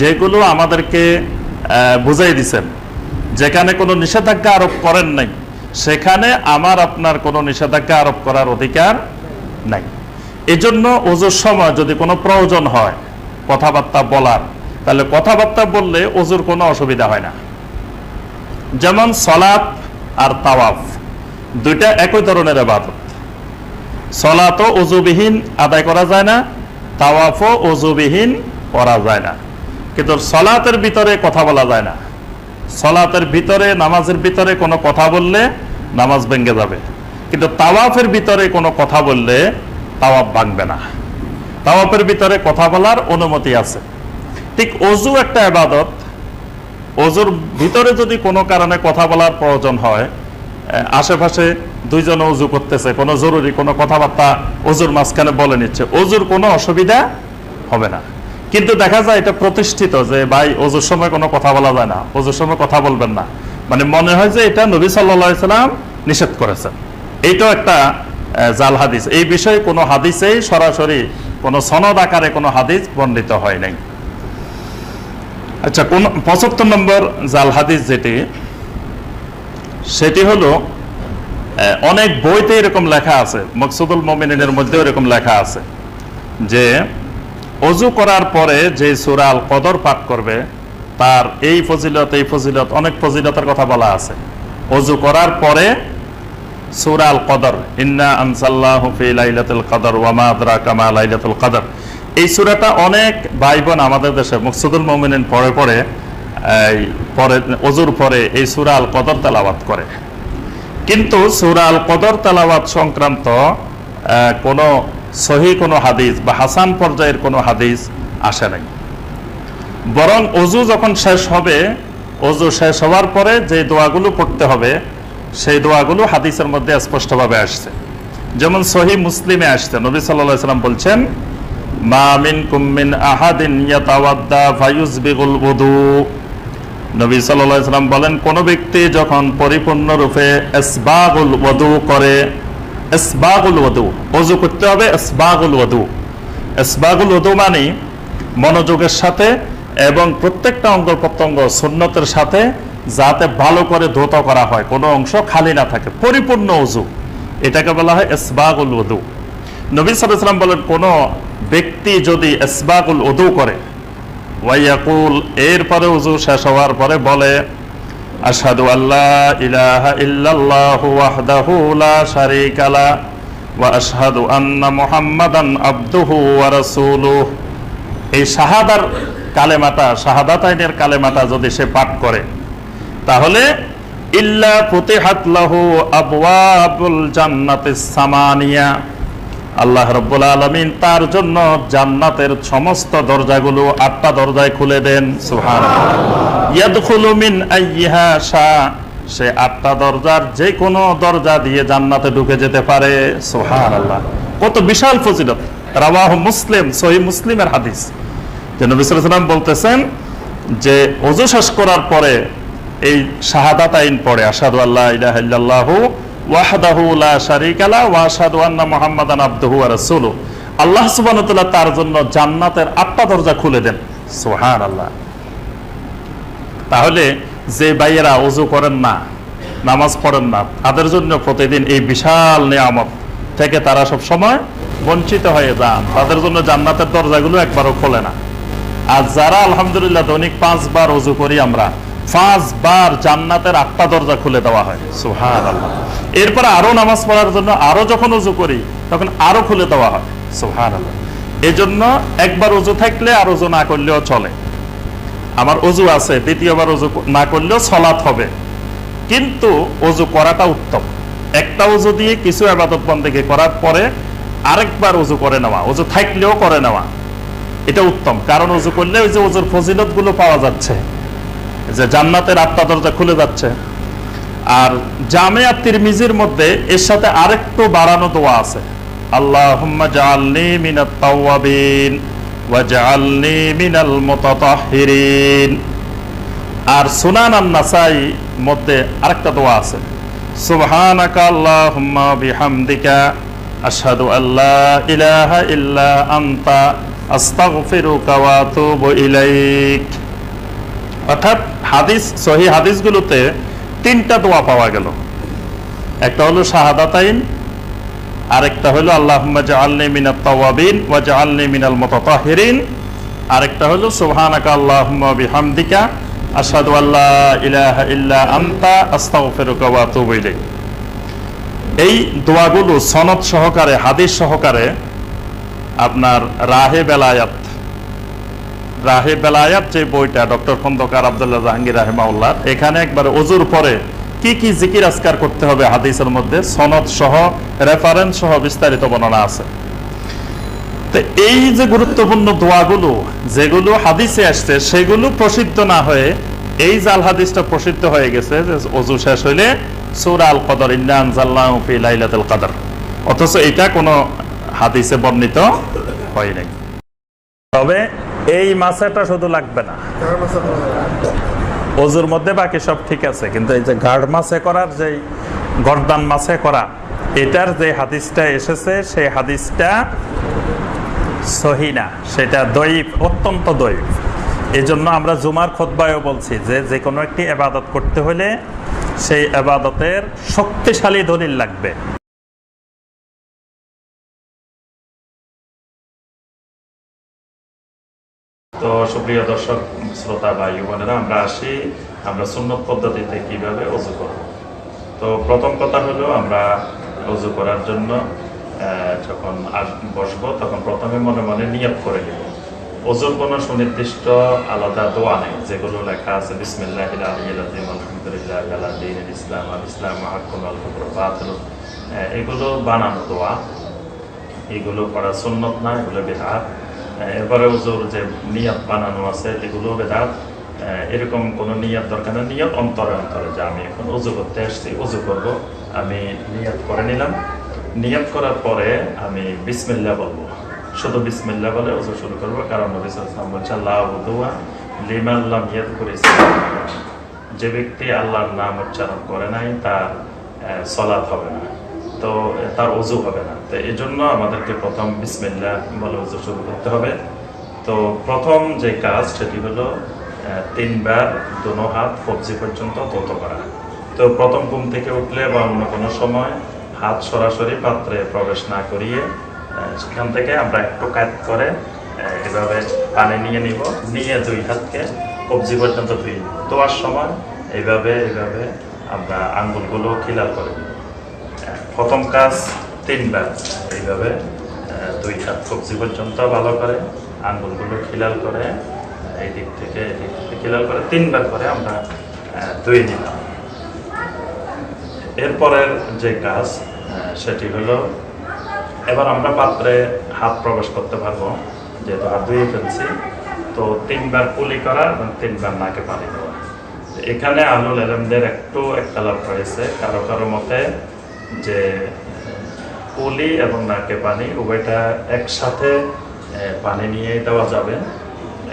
যেগুলো আমাদেরকে বুঝাই দিয়েছেন, যেখানে কোনো নিষেধাজ্ঞা আরোপ করেন নাই, সেখানে আমার আপনার কোনো নিষেধাজ্ঞা আরোপ করার অধিকার নাই। এজন্য ওজুর সময় যদি কোনো প্রয়োজন হয় কথাবার্তা বলার, তাহলে কথাবার্তা বললে ওজুর কোনো অসুবিধা হয় না। যেমন সালাত আর তাওয়াফ দুইটা একই ধরনের ইবাদত। সালাতও ওযুবিহীন আদায় করা যায় না, তাওয়াফও ওযুবিহীন করা যায় না। কিন্তু সালাতের ভিতরে কথা বলা যায় না। সালাতের ভিতরে, নামাজের ভিতরে কোনো কথা বললে নামাজ ভেঙে যাবে, কিন্তু তাওয়াফের ভিতরে কোনো কথা বললে তাওয়াফ ভাঙবে না। তাওয়াফের ভিতরে কথা বলার অনুমতি আছে। ঠিক ওযু একটা ইবাদত, ওযুর ভিতরে যদি কোনো কারণে কথা বলার প্রয়োজন হয়, আশেপাশে দুইজন ওযু করতেছে, কোনো জরুরি কোনো কথাবার্তা ওযুর মাঝখানে বলে নিচ্ছে, ওযুর কোনো অসুবিধা হবে না। কিন্তু দেখা যায় এটা প্রতিষ্ঠিত যে ভাই ওযুর সময় কোনো কথা বলা যায় না, ওযুর সময় কথা বলবেন না, মানে মনে হয় যে এটা নবী সাল্লাল্লাহু আলাইহি ওয়াসাল্লাম নিষেধ করেছেন। এইটাও একটা জাল হাদিস। এই বিষয়ে কোনো হাদিসেই সরাসরি কোনো সনদ আকারে কোনো হাদিস বর্ণিত হয় নাই। আচ্ছা, 75 নম্বর জাল হাদিস সেটি হলো, অনেক বইতে এরকম লেখা আছে, মকসুদুল মুমিনিনের মধ্যে এরকম লেখা আছে যে ওযু করার পরে যে সূরা আল কদর পাঠ করবে তার এই ফজিলত, এই ফজিলত, অনেক ফজিলতের কথা বলা আছে। ওযু করার পরে সূরা আল কদর, ইন্না আনজালনাহু ফি লাইলাতুল কদর ওয়া মা আদরাকা মা লাইলাতুল কদর, এই সূরাটা অনেক ভাই বোন আমাদের দেশে মকসুদুল মুমিনিন পরে ওযুর পরে এই সূরা আল কদর তেলাওয়াত করে। কিন্তু সূরা আল কদর তেলাওয়াত সংক্রান্ত কোনো সহিহ কোনো হাদিস বা হাসান পর্যায়ের কোনো হাদিস আসে নাই। বরং ওযু যখন শেষ হবে, ওযু শেষ হওয়ার পরে যে দোয়াগুলো পড়তে হবে, সেই দোয়াগুলো হাদিসের মধ্যে স্পষ্টভাবে আসছে। যেমন সহিহ মুসলিমে আসছে, নবী সাল্লাল্লাহু আলাইহি ওয়াসাল্লাম বলছেন, মা মিনকুম মিন আহাদিন ইয়াতাওয়াদ্দা ফায়ুসবিগুল ওযু। নবী সাল্লাল্লাহু আলাইহি ওয়াসাল্লাম বলেন, কোন ব্যক্তি যখন পরিপূর্ণরূপে ইসবাগুল ওযু করে, ইসবাগুল ওযু, ওযু করতে হবে ইসবাগুল ওযু। ইসবাগুল ওযু মানে মনোযোগের সাথে এবং প্রত্যেকটা অঙ্গ প্রত্যঙ্গ সুন্নতের সাথে যাতে ভালো করে ধৌত করা হয়, কোনো অংশ খালি না থাকে, পরিপূর্ণ ওযু, এটাকে বলা হয় ইসবাগুল ওযু। নবী সাল্লাল্লাহু আলাইহি ওয়াসাল্লাম বলেন, কোন ব্যক্তি যদি ইসবাগুল ওযু করে, ওয়ায়াকুল, এরপরে ওযু শেষ হওয়ার পরে বলে, আশহাদু আল্লা ইলাহা ইল্লাল্লাহু ওয়াহদাহু লা শারীকা লা ওয়া আশহাদু আন্না মুহাম্মাদান আবদুহু ওয়া রাসূলুহু, এই শাহাদার কালেমাটা, শাহাদাতাইনের কালেমাটা যদি সে পাঠ করে, তাহলে ইল্লা ফুতিহাত লাহু আবওয়াবুল জান্নাতিস সামানিয়া, আল্লাহ রাব্বুল আলামিন তার জন্য জান্নাতের সমস্ত দরজাগুলো 8টা দরজায় খুলে দেন। সুবহানাল্লাহ। ইয়াদখুলু মিন আইয়িহা শা, সে 8টা দরজার যে কোনো দরজা দিয়ে জান্নাতে ঢুকে যেতে পারে। সুবহানাল্লাহ, কত বিশাল ফজিলত। রাওয়াহু মুসলিম, সহিহ মুসলিমের হাদিস, যে নবী সাল্লাল্লাহু আলাইহি ওয়াসাল্লাম বলতেছেন যে ওযু শেষ করার পরে এই শাহাদাতাইন পড়ে, আশহাদু আল্লা ইলাহা ইল্লাল্লাহু ওয়াহদাহু লা শারীকা লা ওয়া আশহাদু আন্না মুহাম্মাদান আবদুহু ওয়া রাসূলুহু, আল্লাহ সুবহানাহু ওয়া তাআলা তার জন্য জান্নাতের 8টা দরজা খুলে দেন। সুবহানাল্লাহ। তাহলে যে ভাইয়েরা ওযু করেন না, নামাজ পড়েন না, তাদের জন্য প্রতিদিন এই বিশাল নিয়ামত থেকে তারা সব সময় বঞ্চিত হয়ে যান, তাদের জন্য জান্নাতের দরজাগুলো একবারও খোলে না। আর যারা আলহামদুলিল্লাহ দৈনিক 5 বার ওযু করি আমরা, 5 বার জান্নাতের 8টা দরজা খুলে দেওয়া হয়। সুবহানাল্লাহ। এরপর আরো নামাজ পড়ার জন্য আরো যখন ওযু করি তখন আরো খুলে দেওয়া হয়। সুবহানাল্লাহ। এজন্য একবার ওযু থাকলে আর ওযু না করলেও চলে। আমার ওযু আছে, দ্বিতীয়বার ওযু না করলেও সালাত হবে, কিন্তু ওযু করাটা উত্তম। একটা ওযু দিয়ে কিছু ইবাদত বন্দেগী করার পরে আরেকবার ওযু করে নেওয়া, ওযু থাকলেও করে নেওয়া, এটা উত্তম। কারণ ওযু করলে ওই যে ওযুর ফজিলত গুলো পাওয়া যাচ্ছে, যে জান্নাতের 8টা দরজা খুলে যাচ্ছে। আর জামিয়া তিরমিজির মধ্যে এর সাথে আরেকটু বাড়ানো দোয়া আছে, আল্লাহুম্মা জাআলনি মিনাত তাওয়াবিন ওয়া জাআলনি মিনাল মুতাতাহহিরিন। আর সুনান আন-নাসাই মধ্যে আরেকটা দোয়া আছে, সুবহানাকা আল্লাহুম্মা বিহামদিকা আশহাদু আল্লা ইলাহা ইল্লা আনতা আস্তাগফিরুকা ওয়া আতুবু ইলাইক। অর্থাৎ হাদিস, সহিহ হাদিসগুলোতে 3টা দোয়া পাওয়া গেল। একটা হলো শাহাদাতাইন, আরেকটা হলো আল্লাহুম্মা জাআলনি মিনাত তাওয়াবিন ওয়া জাআলনি মিনাল মুতাতাহহিরিন, আরেকটা হলো সুবহানাকা আল্লাহুম্মা বিহামদিকা আশহাদু আল্লা ইলাহা ইল্লা আনতা আস্তাগফিরুকা ওয়া আতুবু ইলাইক। এই দোয়াগুলো সনদ সহকারে, হাদিস সহকারে আপনার রাহে বেলায়াত যে বইটা ডক্টর খন্দকার আব্দুল্লাহ জাহাঙ্গীর রাহিমাহুল্লাহ, এখানে একবার ওযুর পরে কি কি জিকির আজকার করতে হবে হাদিসের মধ্যে সনদ সহ, রেফারেন্স সহ বিস্তারিত বর্ণনা আছে। তো এই যে গুরুত্বপূর্ণ দোয়াগুলো যেগুলো হাদিসে আসছে সেগুলো প্রসিদ্ধ না হয়ে এই জাল হাদিসটা প্রসিদ্ধ হয়ে গেছে যে ওযু শেষ হইলে সূরা আল কদর ইন্না আনজালনাহু ফি লাইলাতুল কদর, অথচ এটা কোনো হাদিসে বর্ণিত হয় নাই। তবে এই মাসাটা শুধু লাগবে না, ওযুর মধ্যে বাকি সব ঠিক আছে, কিন্তু এই যে গাঢ় মাসে করার, যে গর্দান মাসে করা, এটার যে হাদিসটা এসেছে সেই হাদিসটা সহিহ না, সেটা দয়ীফ, অত্যন্ত দয়ীফ। এই জন্য আমরা জুমার খুতবায়ও বলছি যে যে কোনো একটি ইবাদত করতে হলে সেই ইবাদতের শক্তিশালী দলিল লাগবে। তো সুপ্রিয় দর্শক শ্রোতা ভাই বোনেরা, আমরা আসি আমরা সুন্নত পদ্ধতিতে কিভাবে ওযু করব। তো প্রথম কথা হলো, আমরা ওযু করার জন্য যখন বসবো তখন প্রথমে মনে মনে নিয়ত করে নিব। ওযুর কোনো সুনির্দিষ্ট আলাদা দোয়া নেই, যেগুলো লেখা আছে বিসমিল্লাহিল আলিয়্যিল আযীম আলহামদুলিল্লাহি আলা দীনিল ইসলাম আল ইসলামু হাক্কুন ওয়াল কুফরু বাতিলুন, এগুলো বানানো দোয়া, এগুলো পড়া সুন্নত না, এগুলো বিদআত। এরপরে ওযুর যে নিয়ত বানানো আছে এগুলো বিদআত। এরকম কোনো নিয়ত দরকার নেই, নিয়ত অন্তরে অন্তরে, যে আমি এখন ওযু করতে আসছি, ওযু করব, আমি নিয়ত করে নিলাম। নিয়ত করার পরে আমি বিসমিল্লাহ বলবো, শুধু বিসমিল্লাহ বলে ওযু শুরু করব। কারণ নবী সাল্লাল্লাহু আলাইহি ওয়াসাল্লাম বলেছেন লা উযুয়া লিমান লাম ইয়াযকুর ইসমাল্লাহ, যে ব্যক্তি আল্লাহর নাম উচ্চারণ করে নাই তার সালাত হবে না, তো তার ওযু হবে না। তো এই জন্য আমাদেরকে প্রথম বিসমিল্লাহ বলে ওযু শুরু করতে হবে। তো প্রথম যে কাজ সেটি হলো 3 বার দোনো হাত কবজি পর্যন্ত ধৌত করা। তো প্রথম ঘুম থেকে উঠলে বা অন্য কোনো সময় হাত সরাসরি পাত্রে প্রবেশ না করিয়ে সেখান থেকে আমরা একটু কাট করে এভাবে পানি নিয়ে নিব, নিয়ে 2 হাতকে কবজি পর্যন্ত ধুই। ধোয়ার সময় এইভাবে আমরা আঙ্গুলগুলো খিলাল করে নিব। প্রথম কাজ 3 বার এইভাবে 2 হাত কবজি পর্যন্ত ভালো করে আঙ্গুলগুলো খিলাল করে এই দিক থেকে খিলাল করে 3 বার করে আমরা ধুয়ে নিলাম। এরপরের যে কাজ সেটি হলো, এবার আমরা পাত্রে হাত প্রবেশ করতে পারবো, যেহেতু হাত ধুয়ে ফেলছি। তো 3 বার কুলি করা এবং 3 বার নাকে পানি দেওয়া। এখানে আহলুল ইলমদের একটু একতলাপ রয়েছে, কারো কারো মতে যে কুলি এবং নাকে পানি উভয়টা একসাথে পানি নিয়ে দেওয়া যাবে,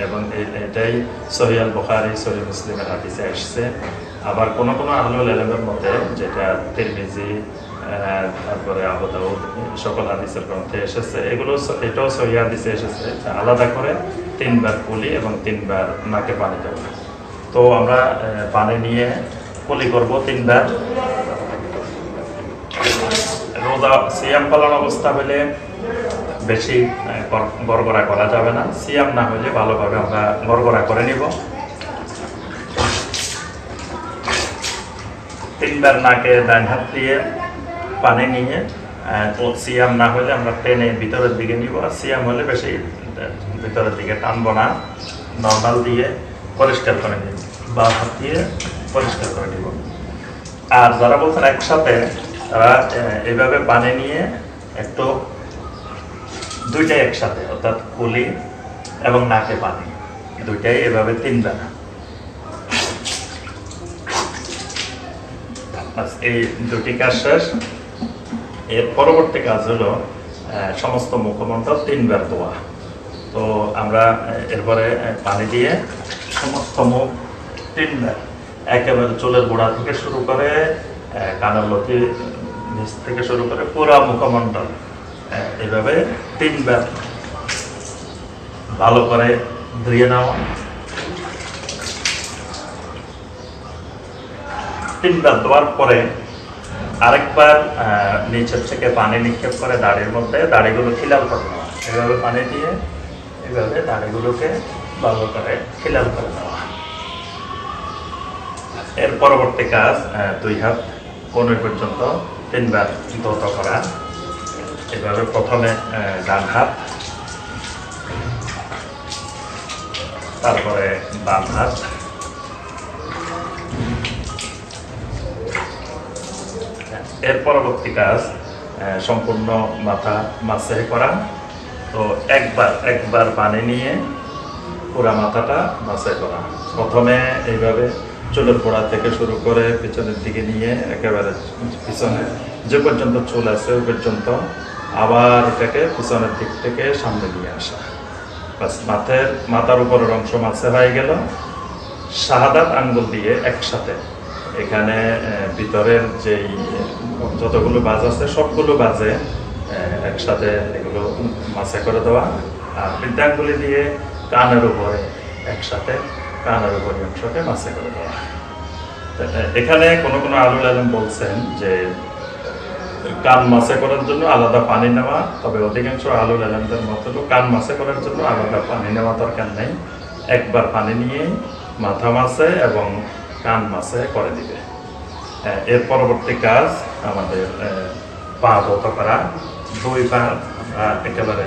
এবং এটাই সহিহ আল বুখারী সহিহ মুসলিমের হাদিসে আসছে। আবার কোন কোন আহলুল ইলমের মতে, যেটা তিরমিজি তারপরে আবু দাউদ সকল হাদিসের গ্রন্থে এসেছে, এটাও সহিহ হাদিসে এসেছে, আলাদা করে 3 বার কুলি এবং 3 বার নাকে পানি দেওয়া। তো আমরা পানি নিয়ে কুলি করব 3 বার। রোজা সিয়াম পালন অবস্থা হলে বেশি গড়গড়া করা যাবে না। সিয়াম না হলে ভালোভাবে আমরা গড়গড়া করে নিব। 3 বার নাকে ডান হাত দিয়ে পানি নিয়ে, সিয়াম না হলে আমরা টেনে ভিতরের দিকে নিব, আর সিয়াম হলে বেশি ভিতরের দিকে টানবো না, নর্মাল দিয়ে পরিষ্কার করে নিব, বা হাত দিয়ে পরিষ্কার করে নিব। আর যারা বলছেন একসাথে, তারা এইভাবে পানি নিয়ে একটু দুইটাই একসাথে, অর্থাৎ কুলি এবং নাকে পানি দুইটাই এভাবে 3 বেলা। এই দুটি কাজ শেষ। এর পরবর্তী কাজ হলো সমস্ত মুখমণ্ডল 3 বার ধোয়া। তো আমরা এরপরে পানি দিয়ে সমস্ত মুখ 3 বার, একেবারে চুলের গোড়া থেকে শুরু করে কানের লতি নিচ থেকে শুরু করে পুরো মুখমণ্ডল এভাবে 3 বার ভালো করে ধুয়ে নেওয়া। 3 বার ধোয়ার পরে আরেকবার নিচের থেকে পানি নিক্ষেপ করে দাড়ির মধ্যে, দাড়িগুলো খিলাল করে নেওয়া। এভাবে পানি দিয়ে এভাবে দাড়িগুলোকে ভালো করে খিলাল করে নেওয়া। এর পরবর্তী কাজ 2 হাত কনুই পর্যন্ত 3 বার ধৌত করা। এভাবে প্রথমে ডান হাত, তারপরে বাম হাত, এর পরবর্তী কাজ সম্পূর্ণ মাথা মাসে করা। তো একবার পানি নিয়ে পুরা মাথাটা মাসে করা। প্রথমে এইভাবে চুলের গোড়া থেকে শুরু করে পিছনের দিকে নিয়ে একেবারে পিছনে যে পর্যন্ত চুল আছে ওই পর্যন্ত, আবার এটাকে পিছনের দিক থেকে সামনে নিয়ে আসা। বাস মাথার উপরের অংশ মাসে হয়ে গেল। শাহাদাত আঙ্গুল দিয়ে একসাথে এখানে ভিতরের যেই যতগুলো বাজ আছে সবগুলো বাজে একসাথে এগুলো মাসে করে দেওয়া। আর বৃদ্ধাঙ্গুলি দিয়ে কানের উপরে একসাথে কানের উপরে অংশকে মাসে করে দেওয়া। এখানে কোনো আলুল আলম বলছেন যে কান মাসে করার জন্য আলাদা পানি নেওয়া, তবে অধিকাংশ আলুল আলমদের মত হলো কান মাসে করার জন্য আলাদা পানি নেওয়া দরকার নেই। একবার পানি নিয়ে মাথা মাসে এবং কান মাসে করে দিবে। এর পরবর্তী কাজ আমাদের পা ধৌত করা। 2 পা একেবারে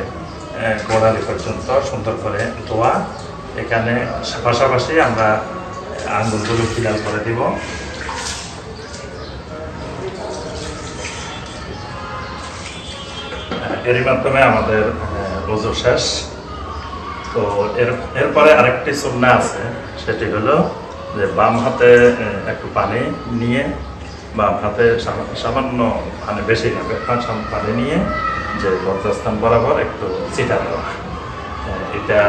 গোড়ালি পর্যন্ত সুন্দর করে ধোয়া। এখানে পাশাপাশি আমরা আঙ্গুলগুলো খিলাল করে দিব। এরই মাধ্যমে আমাদের ওযু শেষ। তো এরপরে আরেকটি সুন্নাহ আছে, সেটি হলো যে বাম হাতে একটু পানি নিয়ে, বাম হাতে সামান্য পানি, বেশি না, পানি নিয়ে যে লজ্জাস্থান বরাবর একটু ছিটা দেওয়া। এটা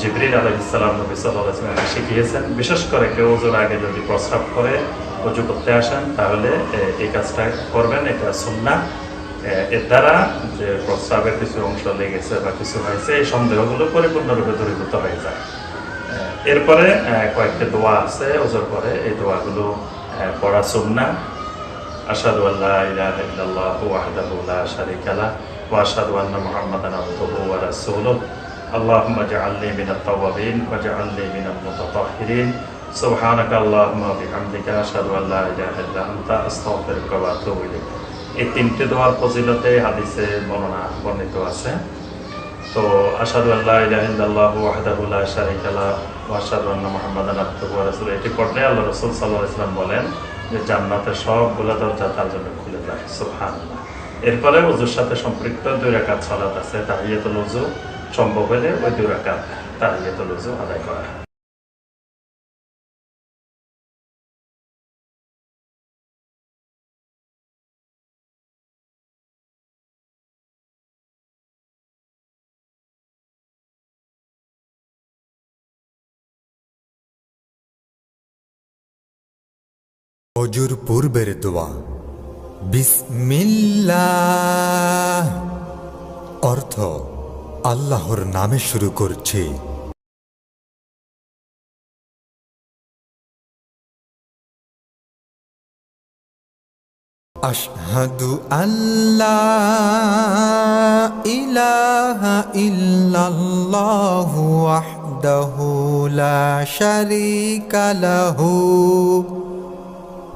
জিবরিল আলাইহিস সালাম নবী সাল্লাল্লাহু আলাইহি ওয়াসাল্লাম শিখিয়েছেন। বিশেষ করে কেউ ওযুর আগে যদি প্রস্রাব করে ওযু করতে আসেন তাহলে এই কাজটা করবেন, এটা সুন্নাহ। এর দ্বারা যে প্রস্রাবের কিছু অংশ লেগেছে বা কিছু হয়েছে এই সন্দেহগুলো পরিপূর্ণরূপে দূরীভূত হয়ে যায়। এরপরে কয়েকটা দোয়া আছে ওযুর পরে, এই দোয়াগুলো পড়া সুন্নাহ। আশহাদু আল্লা ইলাহা ইল্লাল্লাহু ওয়াহদাহু লা শারীকা লাহু ওয়া আশহাদু আন্না মুহাম্মাদান আবদুহু ওয়া রাসূলুহু আল্লাহুম্মা ইজআলনি মিনাত তাওয়াবিন ওয়াজআলনি মিনাল মুতাতাহহিরিন সুবহানাকা আল্লাহুম্মা ওয়া বিহামদিকা আশহাদু আল্লা ইলাহা ইল্লা আনতা আস্তাগফিরুকা ওয়া আতুবু ইলাইক। এই 3টে দোয়ার ফজিলতে হাদিসে বর্ণিত আছে। তো আশহাদু আল্লা ইলাহা ইল্লাল্লাহু ওয়াহদাহু লা শারীকা লাহু ওয়া আশহাদু আন্না মুহাম্মাদান আবদুহু ওয়া রাসূলুহু, এটি পড়লে আল্লাহ রাসূল সাল্লাল্লাহু আলাইহি ওয়াসাল্লাম বলেন যে জান্নাতের সবগুলো দরজা তার জন্য খুলে যায়। সুবহানাল্লাহ। এরপরে ওযুর সাথে সম্পৃক্ত 2 রাকাত সালাত আছে, তাহিয়াতুল ওযু। সম্ভব হলে ওই 2 রাকাত তাহিয়াতুল ওযু আদায় করা। অজুর পূর্বের দোয়া বিসমিল্লাহ, অর্থ আল্লাহর নামে শুরু করছি। আশহাদু আল্লা ইলাহা ইল্লাল্লাহু ওয়াহদাহু লা শারীকা লাহু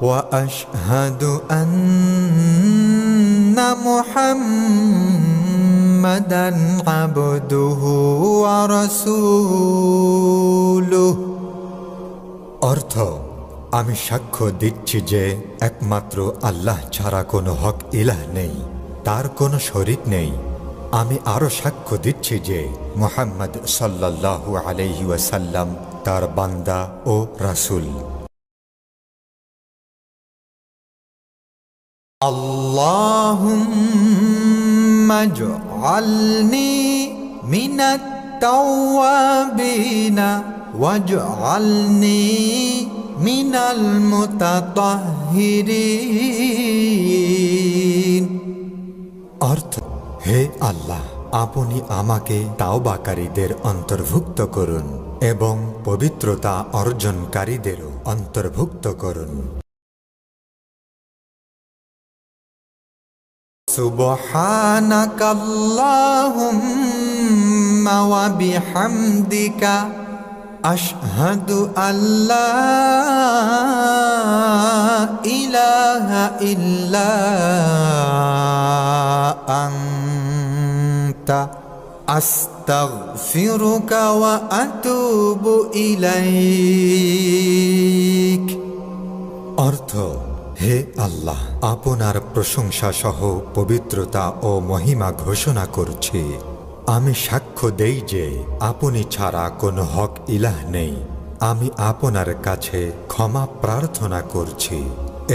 ওয়া আশহাদু আন্না মুহাম্মাদান আবদুহু ওয়া রাসূলুহু। অর্থ, আমি সাক্ষ্য দিচ্ছি যে একমাত্র আল্লাহ ছাড়া কোনো হক ইলাহ নেই, তার কোনো শরীক নেই। আমি আরো সাক্ষ্য দিচ্ছি যে মুহাম্মদ সাল্লাল্লাহু আলাইহি ওয়াসাল্লাম তার বান্দা ও রাসূল। আল্লাহুম্মা ইজআলনি মিনাত তাওয়াবিনা ওয়াজআলনি মিনাল মুতাতাহহিরিন। অর্থ, হে আল্লাহ, আপনি আমাকে তাওবাকারীদের অন্তর্ভুক্ত করুন এবং পবিত্রতা অর্জনকারীদেরও অন্তর্ভুক্ত করুন। সুবহানাকাল্লাহুম্মা ওয়া বিহামদিকা আশহাদু আল্লা ইলাহা ইল্লা আনতা আস্তাগফিরুকা ওয়া আতুবু ইলাইক। অর্থ, হে আল্লাহ, আপনার প্রশংসা সহ পবিত্রতা ও মহিমা ঘোষণা করছি। আমি সাক্ষ্য দেই যে আপনি ছাড়া কোনো হক ইলাহ নেই। আমি আপনার কাছে ক্ষমা প্রার্থনা করছি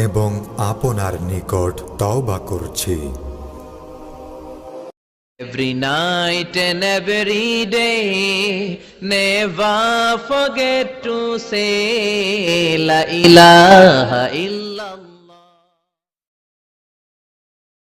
এবং আপনার নিকট তওবা করছি। Every night and every day, never forget to say La ilaha illallah.